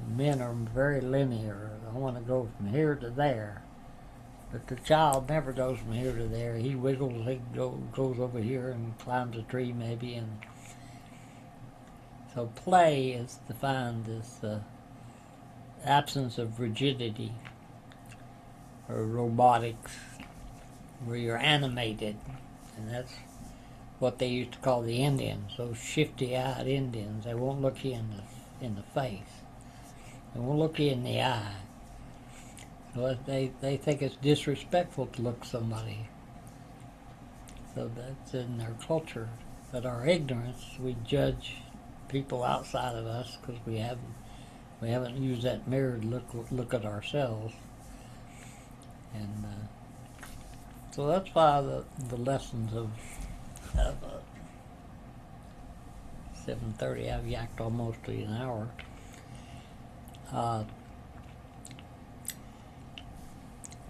Men are very linear. I want to go from here to there. But the child never goes from here to there. He wiggles, he goes over here and climbs a tree maybe. And so play is defined as the absence of rigidity or robotics, where you're animated. And that's what they used to call the Indians, those shifty-eyed Indians. They won't look you in the face. They won't look you in the eye. So they think it's disrespectful to look somebody. So that's in their culture. But our ignorance, we judge people outside of us because we haven't used that mirror to look at ourselves. And so that's why the lessons of 7:30, I've yacked almost an hour.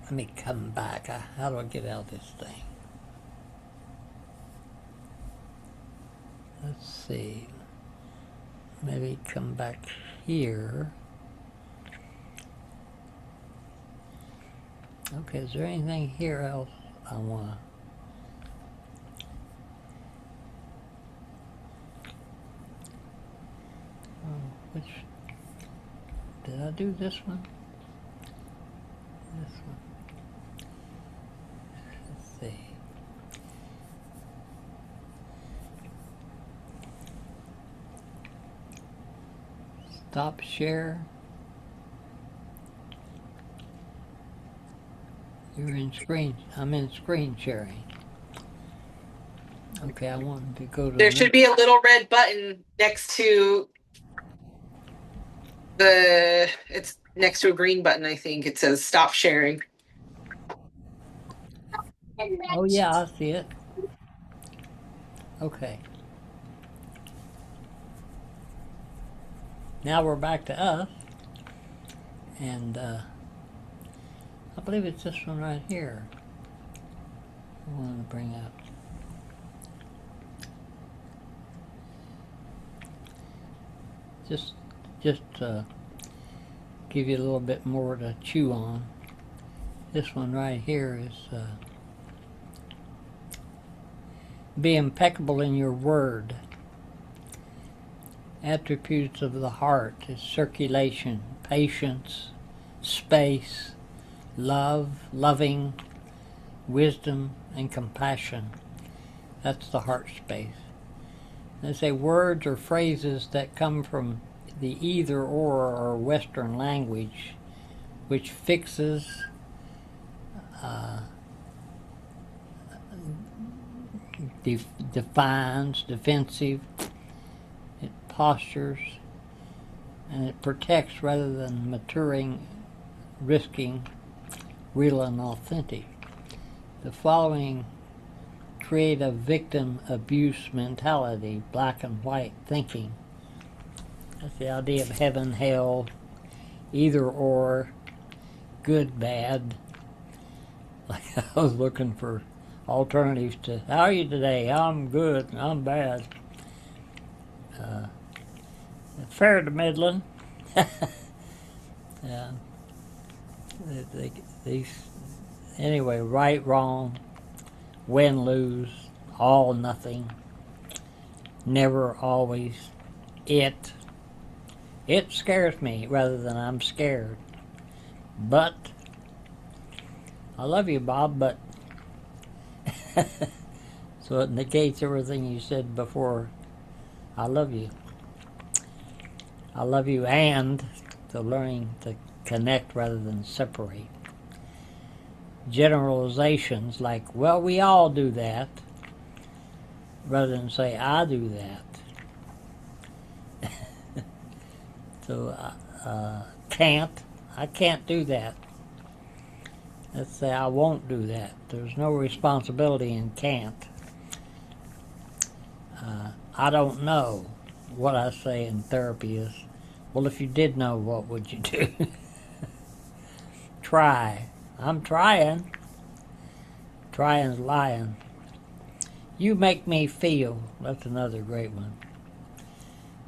Let me come back. How do I get out of this thing? Let's see. Maybe come back here. Okay, is there anything here else I want to... Which... Did I do this one? This one. Let's see. Stop share. You're in screen. I'm in screen sharing. Okay, I wanted to go to... There should be a little red button next to it's next to a green button, I think. It says stop sharing. Oh yeah, I see it. Okay. Now we're back to us. And I believe it's this one right here I wanted to bring up. Just give you a little bit more to chew on. This one right here is be impeccable in your word. Attributes of the heart is circulation, patience, space, love, loving, wisdom, and compassion. That's the heart space. They say words or phrases that come from the either or Western language, which fixes, defines, defensive, it postures, and it protects rather than maturing, risking, real and authentic. The following create a victim abuse mentality, black and white thinking. That's the idea of heaven, hell, either or, good, bad. Like I was looking for alternatives to, how are you today? I'm good, I'm bad. Fair to middling. Yeah. These, anyway, right, wrong, win, lose, all, nothing, never, always, it. It scares me rather than I'm scared. But, I love you, Bob, but. So it negates everything you said before. I love you. I love you, and so learning to connect rather than separate. Generalizations like, well, we all do that, rather than say, I do that. So, I can't do that. Let's say I won't do that. There's no responsibility in can't. I don't know. What I say in therapy is, well, if you did know, what would you do? Try. I'm trying. Trying's lying. You make me feel. That's another great one.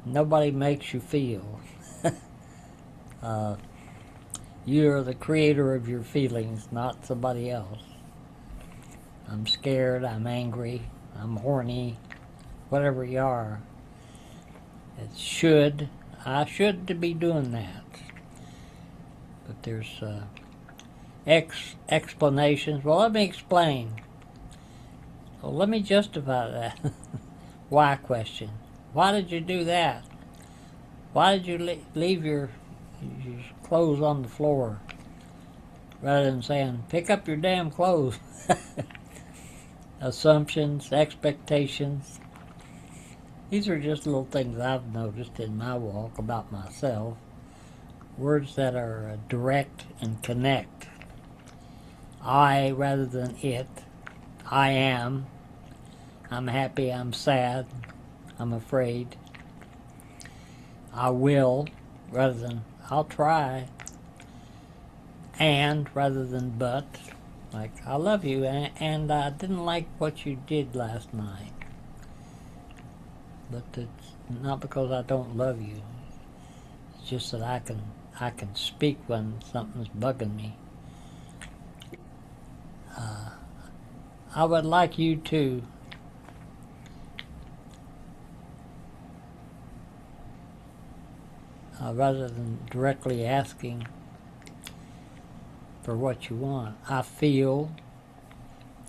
Nobody makes you feel. You're the creator of your feelings, not somebody else. I'm scared, I'm angry, I'm horny, whatever you are. It should. I should be doing that. But there's explanations. Well, let me explain. Well, let me justify that. Why question? Why did you do that? Why did you leave your clothes on the floor? Rather than saying, pick up your damn clothes. Assumptions, expectations. These are just little things I've noticed in my walk about myself. Words that are direct and connect. I rather than it. I am. I'm happy, I'm sad, I'm afraid. I will rather than I'll try. And rather than but. Like, I love you, and I didn't like what you did last night. But it's not because I don't love you. It's just that I can speak when something's bugging me. I would like you to rather than directly asking for what you want. I feel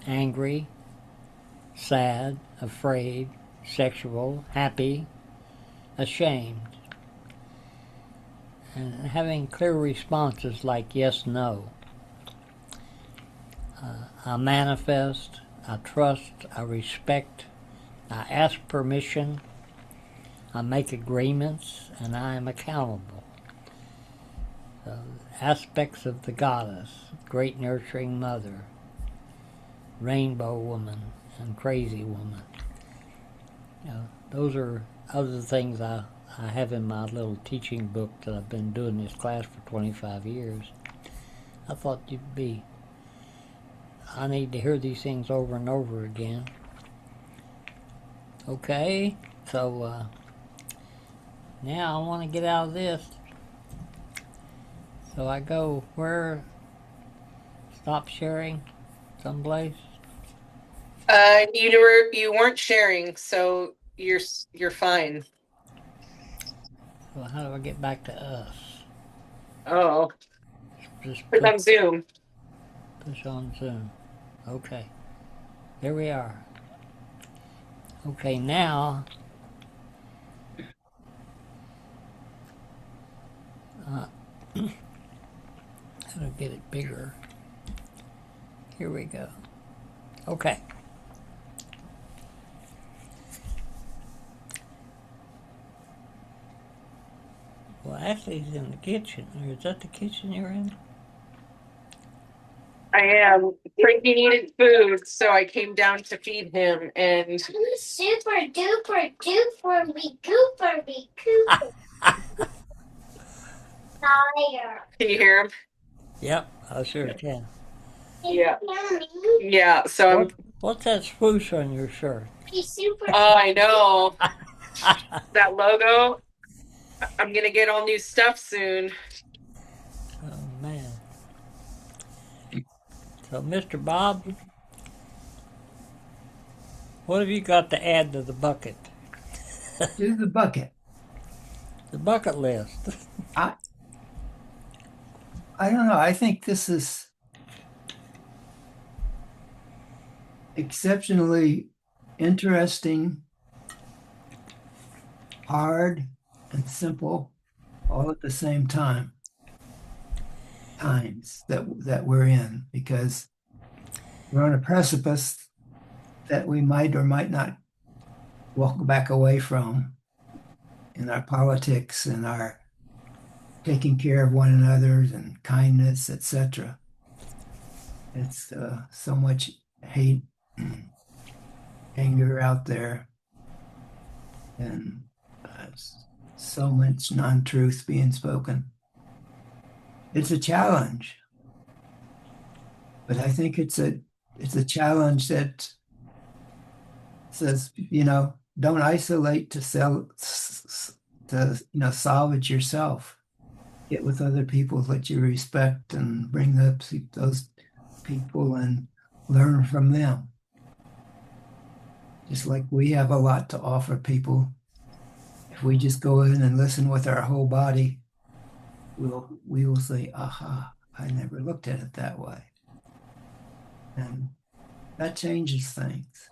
angry, sad, afraid, sexual, happy, ashamed. And having clear responses like yes, no. I manifest, I trust, I respect, I ask permission, I make agreements, and I am accountable. Aspects of the goddess, great nurturing mother, rainbow woman, and crazy woman. Those are other things I have in my little teaching book that I've been doing this class for 25 years. I thought I need to hear these things over and over again. Okay, so now I want to get out of this. So I go where? Stop sharing someplace? You weren't sharing, so you're fine. So how do I get back to us? Oh, Just click on Zoom. push on Zoom. Okay. There we are. Okay, now how to get it bigger. Here we go. Okay. Well, Ashley's in the kitchen. Is that the kitchen you're in? I am. Frankie needed food, so I came down to feed him, and Super duper duper me gooper me cooper. Fire. can you hear him? Yep, I sure can. Yeah. Yeah, so What's that swoosh on your shirt? Super. I know. That logo, I'm gonna get all new stuff soon. Oh, man. So, Mr. Bob, what have you got to add to the bucket? Do the bucket. The bucket list. I I don't know. I think this is exceptionally interesting, hard, and simple all at the same time. Times that we're in, because we're on a precipice that we might or might not walk back away from in our politics and our taking care of one another and kindness, etc. It's so much hate, and anger out there, and so much non-truth being spoken. It's a challenge, but I think it's a challenge that says, don't isolate to solve it yourself. Get with other people that you respect and bring up those people and learn from them. Just like we have a lot to offer people. If we just go in and listen with our whole body, we will say, aha, I never looked at it that way. And that changes things.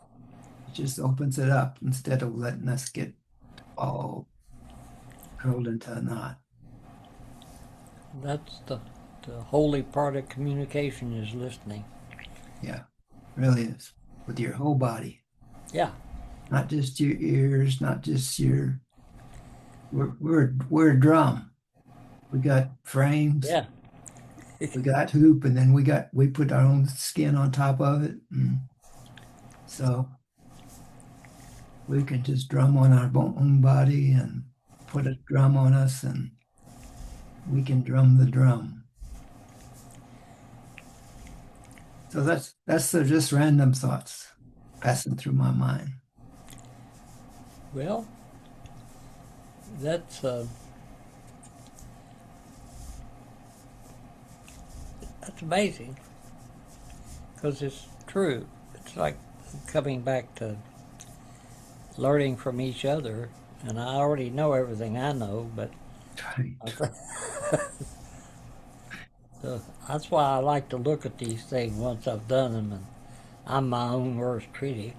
It just opens it up instead of letting us get all curled into a knot. That's the holy part of communication is listening. Yeah, really is. With your whole body. Yeah. Not just your ears, not just your. We're a drum. We got frames. Yeah. We got hoop, and then we put our own skin on top of it. So we can just drum on our own body and put a drum on us, and we can drum the drum. So that's just random thoughts passing through my mind. Well, that's amazing because it's true. It's like coming back to learning from each other, and I already know everything I know, but Right. so that's why I like to look at these things once I've done them, and I'm my own worst critic.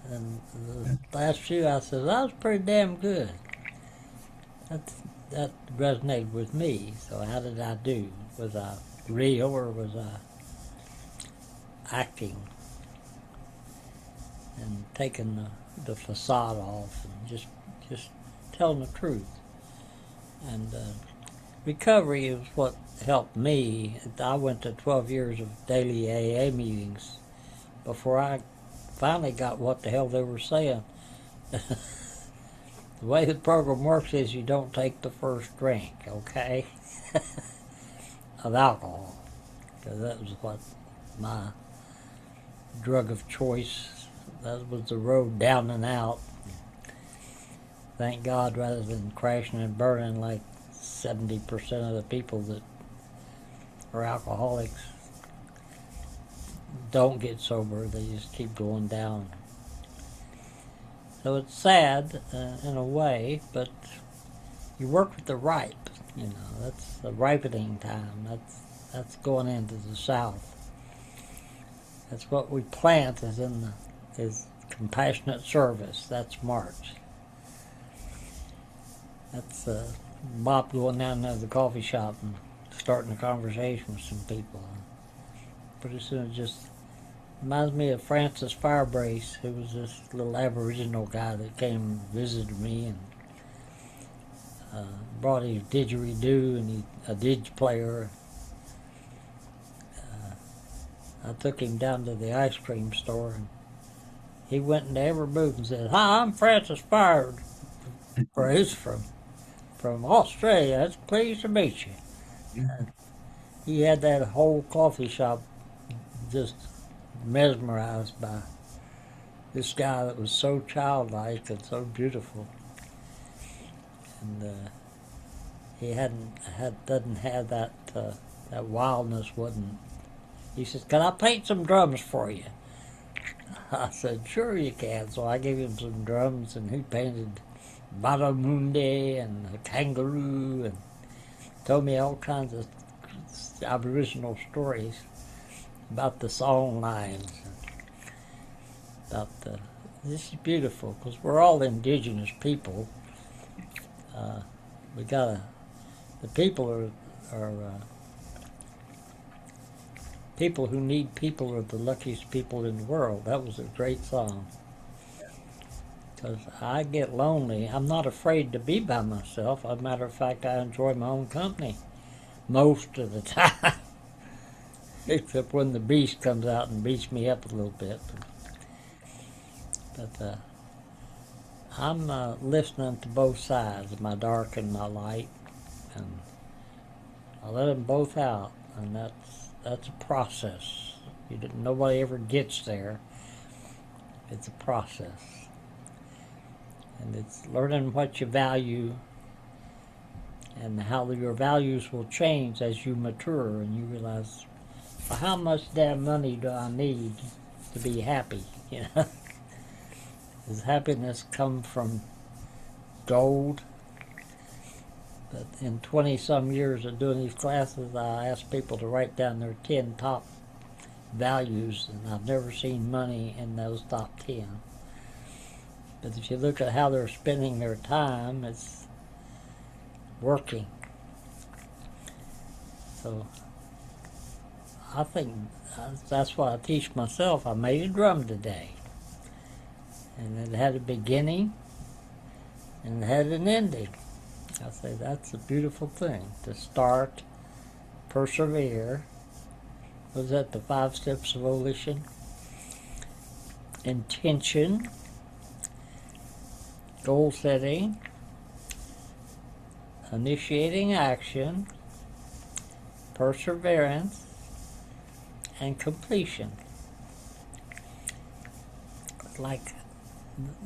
And the last few, I said, that was pretty damn good. That resonated with me. So how did I do? Was I real or was I acting and taking the facade off and just telling the truth? And recovery is what helped me. I went to 12 years of daily AA meetings before I finally got what the hell they were saying. The way the program works is you don't take the first drink, okay, of alcohol, because that was what my drug of choice. That was the road down and out. Thank God, rather than crashing and burning like 70% of the people that are alcoholics don't get sober. They just keep going down. So it's sad in a way, but you work with the ripe. You know, that's the ripening time. That's going into the south. That's what we plant is compassionate service. That's March. That's Bob going down to the coffee shop and starting a conversation with some people. Pretty soon it just reminds me of Francis Firebrace, who was this little Aboriginal guy that came and visited me and brought his didgeridoo and a didge player. I took him down to the ice cream store and he went into every booth and said, "Hi, I'm Francis Firebrace from Australia. It's pleased to meet you." And he had that whole coffee shop just mesmerized by this guy that was so childlike and so beautiful. And he doesn't have that wildness. Wasn't. He says, "Can I paint some drums for you?" I said, "Sure you can." So I gave him some drums, and he painted Baramundi and a kangaroo, and told me all kinds of Aboriginal stories about the song lines. This is beautiful because we're all indigenous people. The people are people who need people are the luckiest people in the world. That was a great song. Because I get lonely. I'm not afraid to be by myself. As a matter of fact, I enjoy my own company most of the time. Except when the beast comes out and beats me up a little bit. But I'm listening to both sides, my dark and my light. And I let them both out. And that's a process. Nobody ever gets there. It's a process. And it's learning what you value and how your values will change as you mature and you realize, well, how much damn money do I need to be happy? You know? Does happiness come from gold? But in 20-some years of doing these classes, I asked people to write down their 10 top values, and I've never seen money in those top 10. But if you look at how they're spending their time, it's working. So I think that's what I teach myself. I made a drum today. And it had a beginning and it had an ending. I say that's a beautiful thing. To start, persevere. Was that the 5 steps of volition? Intention. Goal setting, initiating action, perseverance, and completion. It's like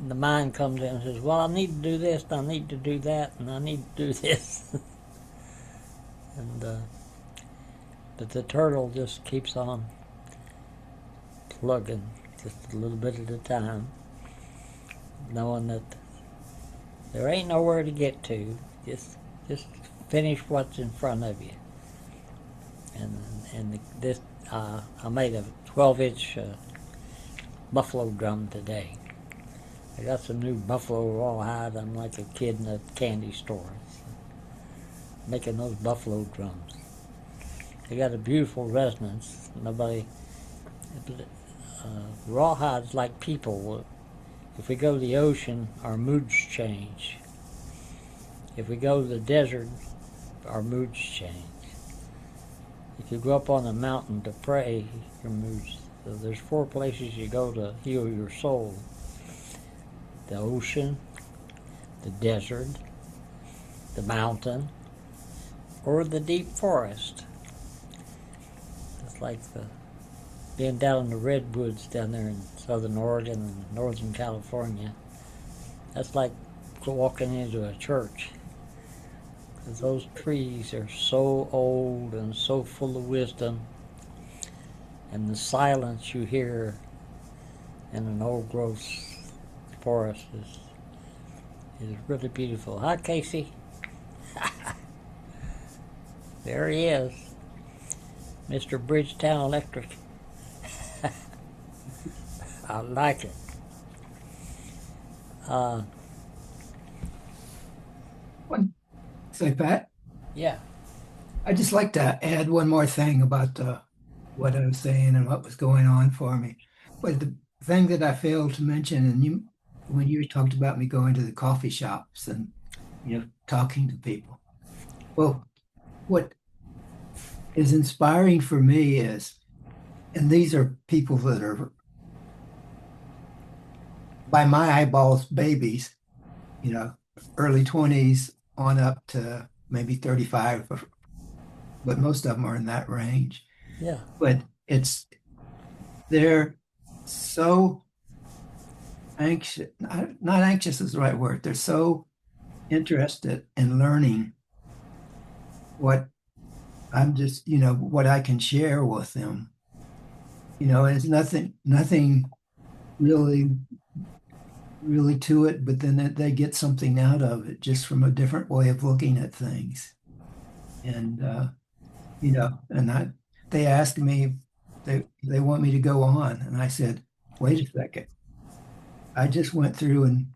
the mind comes in and says, well, I need to do this, and I need to do that, and I need to do this. But the turtle just keeps on plugging just a little bit at a time, knowing that there ain't nowhere to get to. Just finish what's in front of you. And this I made a 12-inch buffalo drum today. I got some new buffalo rawhide. I'm like a kid in a candy store, making those buffalo drums. They got a beautiful resonance. Rawhide's like people. If we go to the ocean, our moods change. If we go to the desert, our moods change. If you go up on a mountain to pray, your moods. So there's 4 places you go to heal your soul. The ocean, the desert, the mountain, or the deep forest. It's like being down in the redwoods down there in southern Oregon and northern California. That's like walking into a church. 'Cause those trees are so old and so full of wisdom, and the silence you hear in an old growth forest is really beautiful. Hi, Casey. There he is, Mr. Bridgetown Electric. I like it. Say, Pat, Yeah. I'd just like to add one more thing about what I was saying and what was going on for me. But the thing that I failed to mention, and when you talked about me going to the coffee shops and talking to people, well, what is inspiring for me is, and these are people that are by my eyeballs babies, early 20s on up to maybe 35, but most of them are in that range. Yeah. But they're so anxious, not anxious is the right word. They're so interested in learning what what I can share with them. It's nothing really, really to it, but then they get something out of it just from a different way of looking at things. And, they asked me, they want me to go on. And I said, wait a second. I just went through and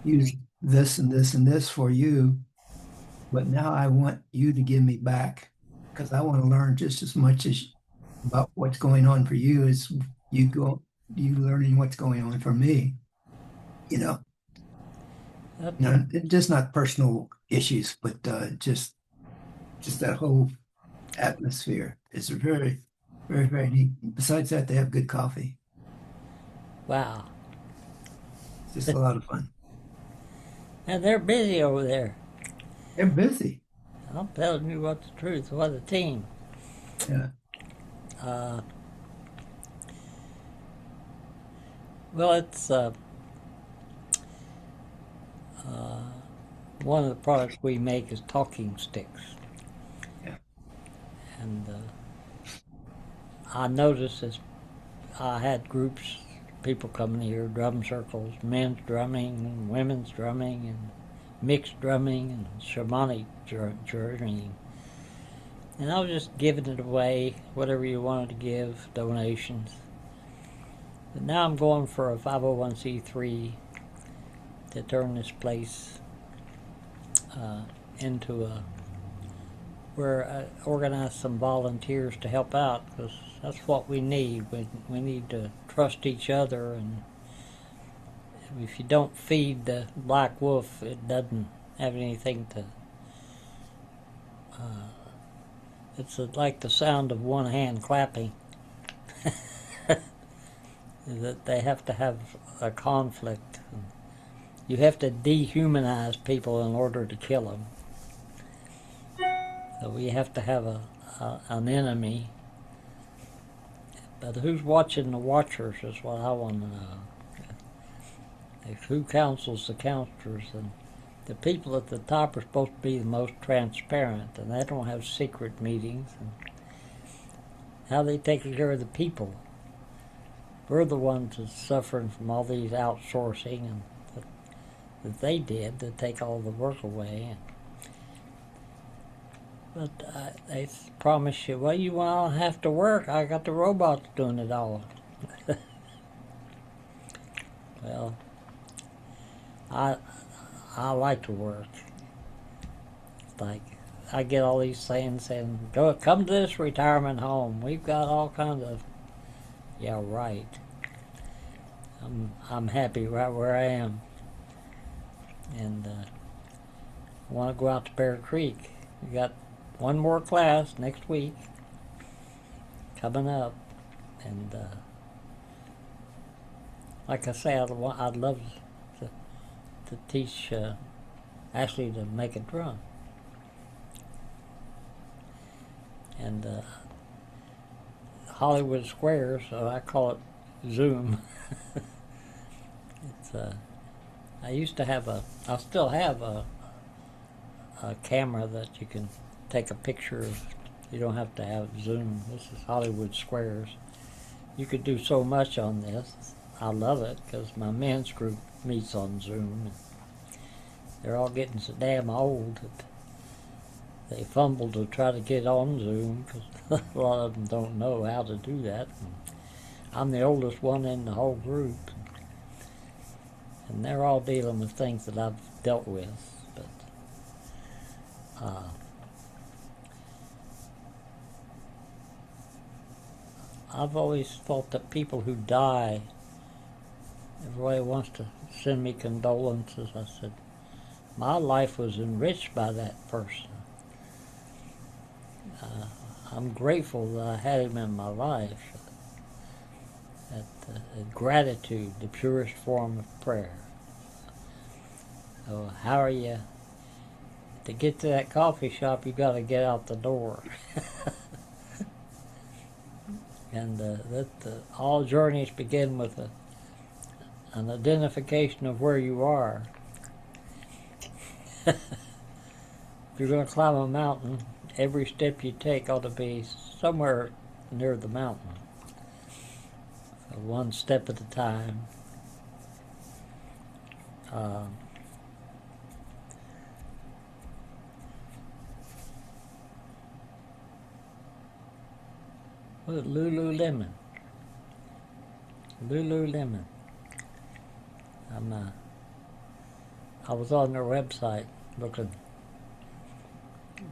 used this and this and this for you, but now I want you to give me back because I want to learn just as much as about what's going on for you as you learning what's going on for me. It's just not personal issues, but just that whole atmosphere is very, very, very neat. Besides that, they have good coffee. Wow. It's just a lot of fun. And they're busy over there. They're busy. I'm telling you what the truth. What a team. Yeah. Well, it's one of the products we make is talking sticks. Yeah. And I noticed as I had groups, people coming here, drum circles, men's drumming, women's drumming, and mixed drumming, and shamanic drumming. And I was just giving it away, whatever you wanted to give, donations. But now I'm going for a 501c3 to turn this place into where I organize some volunteers to help out, because that's what we need. We need to trust each other, and if you don't feed the black wolf, it doesn't have anything to... it's like the sound of one hand clapping. That they have to have a conflict. You have to dehumanize people in order to kill them. So we have to have an enemy. But who's watching the watchers is what I want to know. Who counsels the counselors? And the people at the top are supposed to be the most transparent, and they don't have secret meetings. And how they take care of the people. We're the ones that's suffering from all these outsourcing and that they did to take all the work away. But they promise you, well, you won't have to work. I got the robots doing it all. Well, I like to work. It's like I get all these things saying, come to this retirement home. We've got all kinds of... Yeah, right. I'm happy right where I am. And I want to go out to Bear Creek. We got one more class next week coming up. And like I say, I'd love to teach Ashley to make a drum. And Hollywood Square, so I call it Zoom. It's I used to have I still have a a camera that you can take a picture of. You don't have to have Zoom. This is Hollywood Squares. You could do so much on this. I love it because my men's group meets on Zoom. They're all getting so damn old that they fumble to try to get on Zoom because a lot of them don't know how to do that. And I'm the oldest one in the whole group, and they're all dealing with things that I've dealt with. But I've always thought that people who die, everybody wants to send me condolences. I said, my life was enriched by that person. I'm grateful that I had him in my life. Gratitude, the purest form of prayer. So how are you? To get to that coffee shop, you got to get out the door. And all journeys begin with an identification of where you are. If you're going to climb a mountain, every step you take ought to be somewhere near the mountain. So one step at a time. Lululemon. Lululemon. I was on their website looking.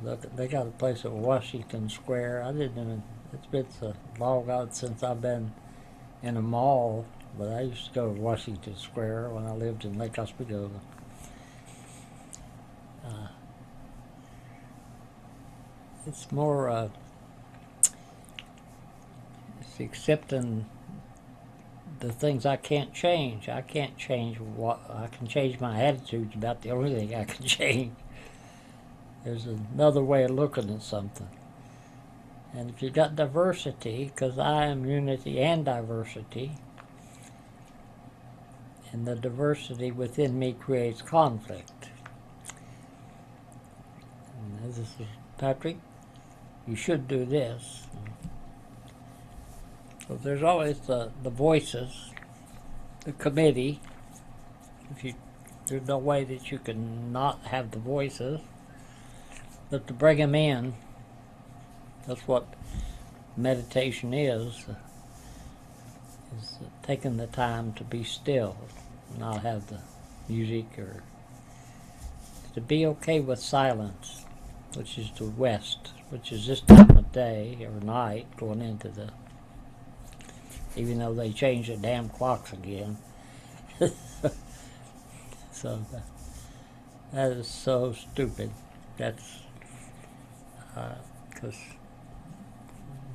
Look, they got a place at Washington Square. I didn't even. It's been so long out since I've been in a mall, but I used to go to Washington Square when I lived in Lake Oswego. It's more. It's accepting the things I can't change. I can't change what I can change my attitudes about the only thing I can change. There's another way of looking at something. And if you've got diversity, because I am unity and diversity, and the diversity within me creates conflict. And this is, Patrick, you should do this. So there's always the voices, the committee. There's no way that you can not have the voices, but to bring them in, that's what meditation is taking the time to be still, not have the music, or to be okay with silence, which is the West, which is this time of day or night going into the, even though they changed the damn clocks again. So that is so stupid. That's because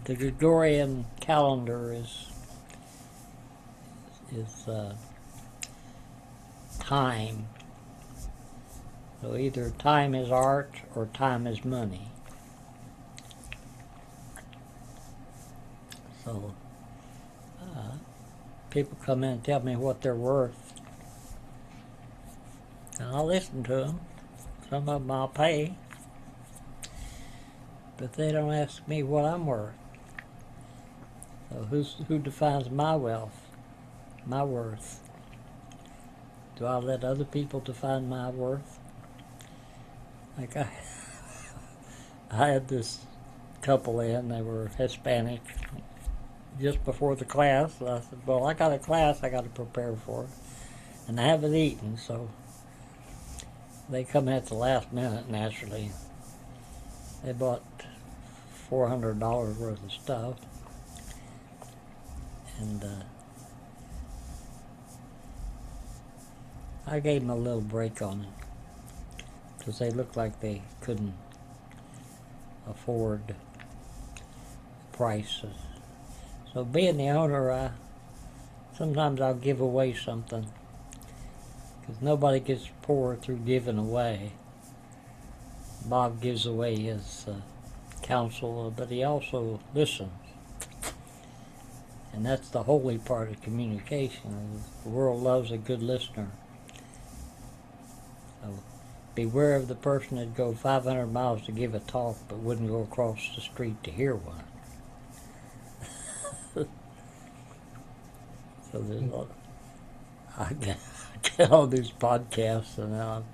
the Gregorian calendar is time. So either time is art or time is money. So people come in and tell me what they're worth, and I'll listen to them. Some of them I'll pay, but they don't ask me what I'm worth. So who defines my wealth, my worth? Do I let other people define my worth? Like I had this couple in, they were Hispanic, just before the class. I said, well, I got a class I got to prepare for, and I haven't eaten, so they come at the last minute, naturally. They bought $400 worth of stuff, and I gave them a little break on it, because they looked like they couldn't afford the prices. So being the owner, sometimes I'll give away something, because nobody gets poor through giving away. Bob gives away his counsel, but he also listens. And that's the holy part of communication. The world loves a good listener. So beware of the person that go 500 miles to give a talk but wouldn't go across the street to hear one. So there's a lot. I get all these podcasts and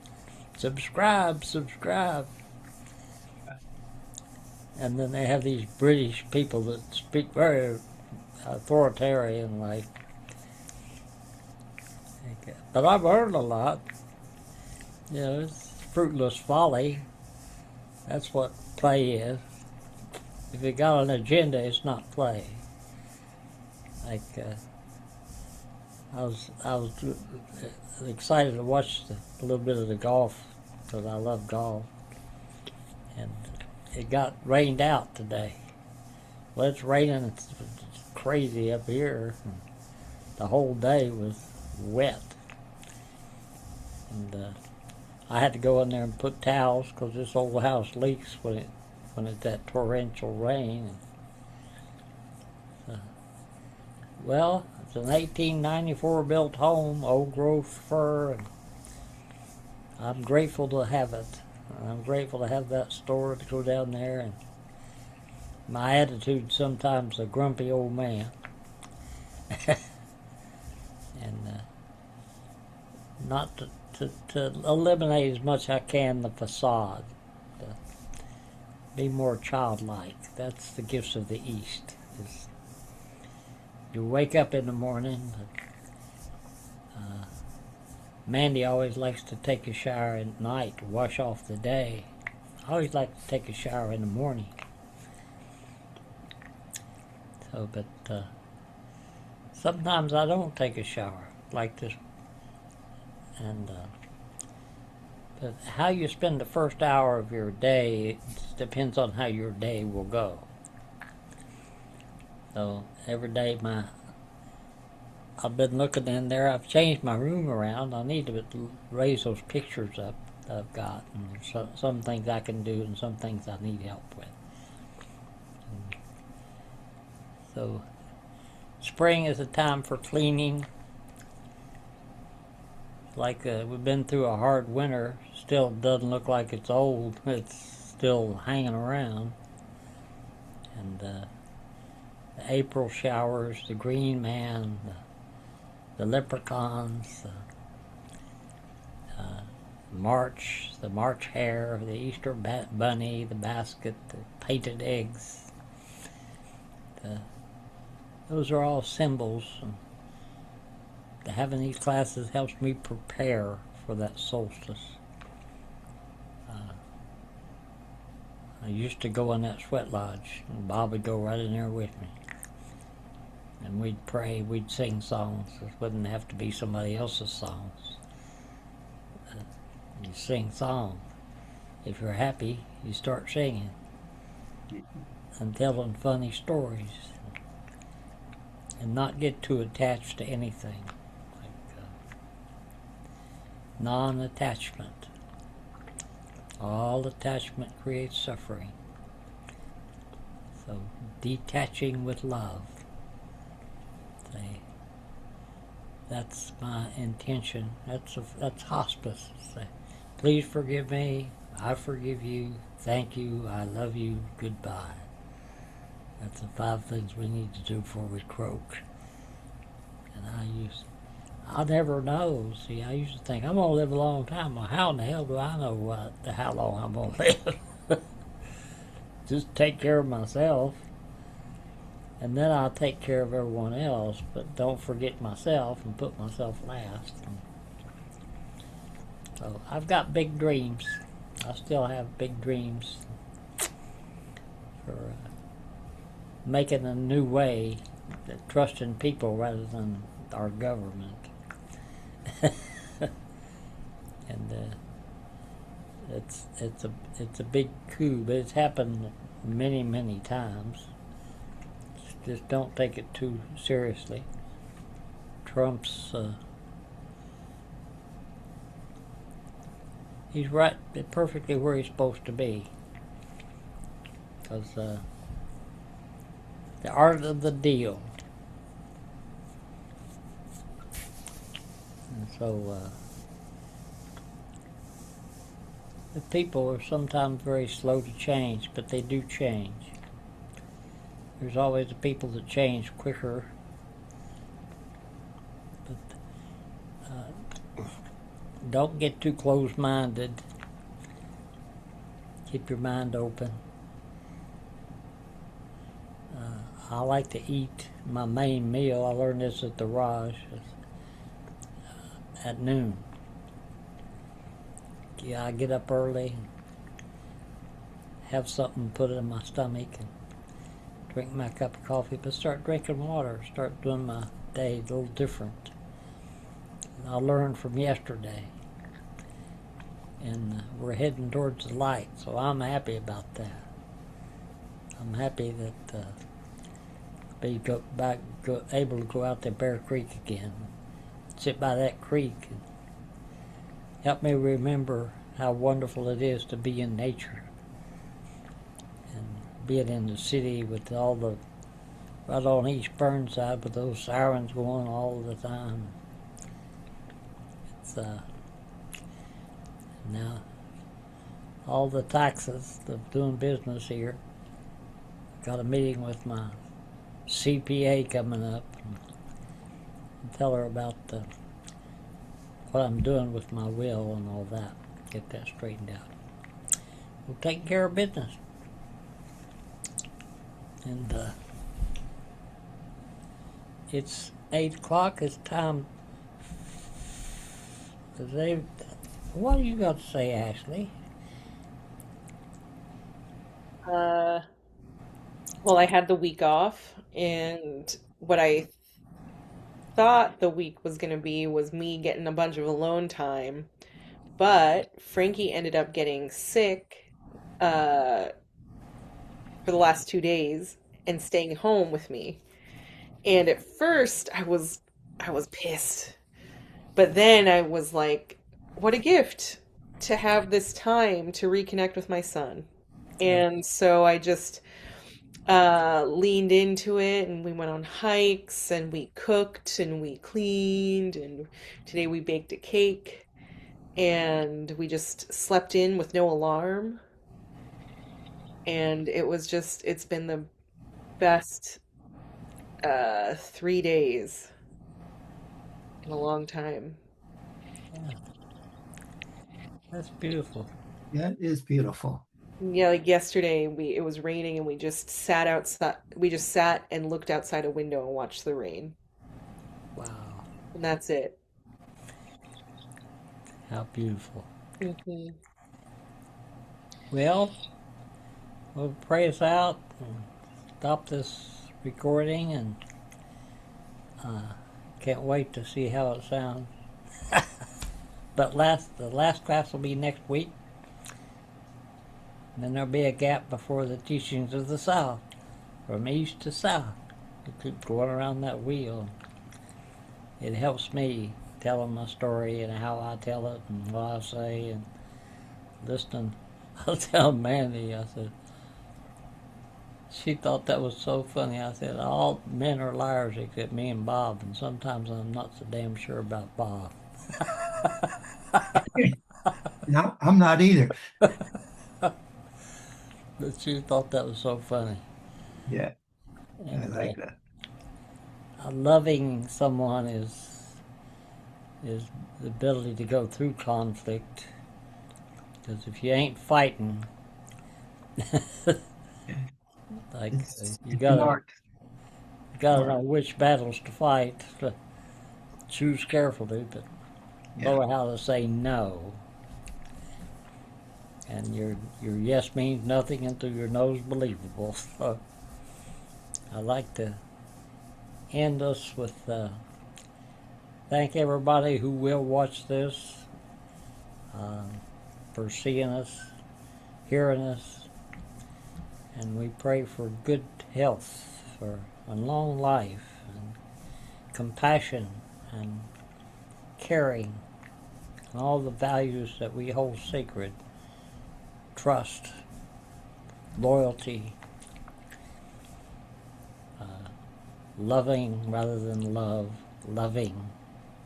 subscribe. And then they have these British people that speak very authoritarian, like. But I've learned a lot. You know, it's fruitless folly. That's what play is. If you got an agenda, it's not play. Like I was excited to watch a little bit of the golf because I love golf, and it got rained out today. Well, it's raining. It's crazy up here. The whole day was wet, and I had to go in there and put towels because this old house leaks when it's that torrential rain. Well, it's an 1894 built home, old growth fir, and I'm grateful to have it. I'm grateful to have that store to go down there, and my attitude sometimes a grumpy old man. And not to eliminate as much as I can the facade. Be more childlike. That's the gifts of the East. You wake up in the morning, but Mandy always likes to take a shower at night to wash off the day. I always like to take a shower in the morning. So, but sometimes I don't take a shower like this. And but how you spend the first hour of your day depends on how your day will go. So every day I've been looking in there. I've changed my room around. I need to raise those pictures up that I've got. And some things I can do and some things I need help with. And so spring is a time for cleaning. Like we've been through a hard winter. Still doesn't look like it's old. It's still hanging around. And the April showers, the green man, the leprechauns, the March hare, the Easter bunny, the basket, the painted eggs. Those are all symbols. Having these classes helps me prepare for that solstice. I used to go in that sweat lodge, and Bob would go right in there with me. And we'd pray, we'd sing songs. It wouldn't have to be somebody else's songs. You sing songs. If you're happy, you start singing and telling funny stories and not get too attached to anything. Non-attachment. All attachment creates suffering. So detaching with love. That's my intention. That's hospice. Say, please forgive me. I forgive you. Thank you. I love you. Goodbye. That's the 5 things we need to do before we croak. And I never know. See, I used to think, I'm going to live a long time. Well, how in the hell do I know how long I'm going to live? Just take care of myself, and then I'll take care of everyone else, but don't forget myself and put myself last. So I've got big dreams. I still have big dreams for making a new way, trusting people rather than our government. And it's a big coup, but it's happened many times. Just don't take it too seriously. Trump's he's right perfectly where he's supposed to be, because the art of the deal. And so The people are sometimes very slow to change, but they do change. There's always the people that change quicker. But don't get too close-minded. Keep your mind open. I like to eat my main meal. I learned this at the Raj at noon. Yeah, I get up early, have something put in my stomach, and drink my cup of coffee, but start drinking water, start doing my day a little different. I learned from yesterday, and we're heading towards the light, so I'm happy about that. I'm happy that able to go out to Bear Creek again, sit by that creek, and help me remember how wonderful it is to be in nature, and being in the city with all the, right on East Burnside with those sirens going all the time. It's now all the taxes of doing business here. Got a meeting with my CPA coming up, and tell her about what I'm doing with my will and all that. Get that straightened out. We'll take care of business. And it's 8 o'clock. It's time. What do you got to say, Ashley? Well, I had the week off, and what I thought the week was going to be was me getting a bunch of alone time, but Frankie ended up getting sick for the last 2 days and staying home with me. And at first, I was pissed, but then I was like, "What a gift to have this time to reconnect with my son." And so I just leaned into it, and we went on hikes, and we cooked, and we cleaned, and today we baked a cake, and we just slept in with no alarm. And it's been the best 3 days in a long time. Yeah, that's beautiful. That is beautiful. Yeah, like yesterday it was raining, and we just sat outside. We just sat and looked outside a window and watched the rain. Wow, And that's it. how beautiful. Hmm. Well, we'll pray us out and stop this recording, and can't wait to see how it sounds. But the last class will be next week. And then there'll be a gap before the teachings of the South, from east to south. You keep going around that wheel. It helps me telling my story and how I tell it and what I say and listening. I'll tell Mandy, I said, she thought that was so funny. I said, all men are liars except me and Bob, and sometimes I'm not so damn sure about Bob. No, I'm not either. But she thought that was so funny. Yeah, I And like that. loving someone is the ability to go through conflict. Because if you ain't fighting, like you It's gotta an art. know which battles to fight. Choose carefully, but Yeah. know how to say no. And your yes means nothing until your no's believable. So I like to end us with thank everybody who will watch this for seeing us, hearing us, and we pray for good health, for a long life, and compassion, and caring, and all the values that we hold sacred. Trust, loyalty, loving rather than love, loving,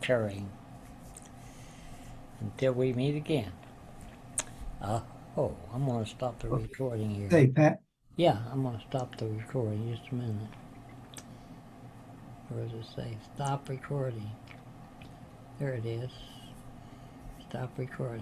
caring. Until we meet again, Oh, I'm going to stop the recording here. Say, Pat, Yeah, I'm going to stop the recording just a minute. Where does it say? Stop recording. There it is. Stop recording.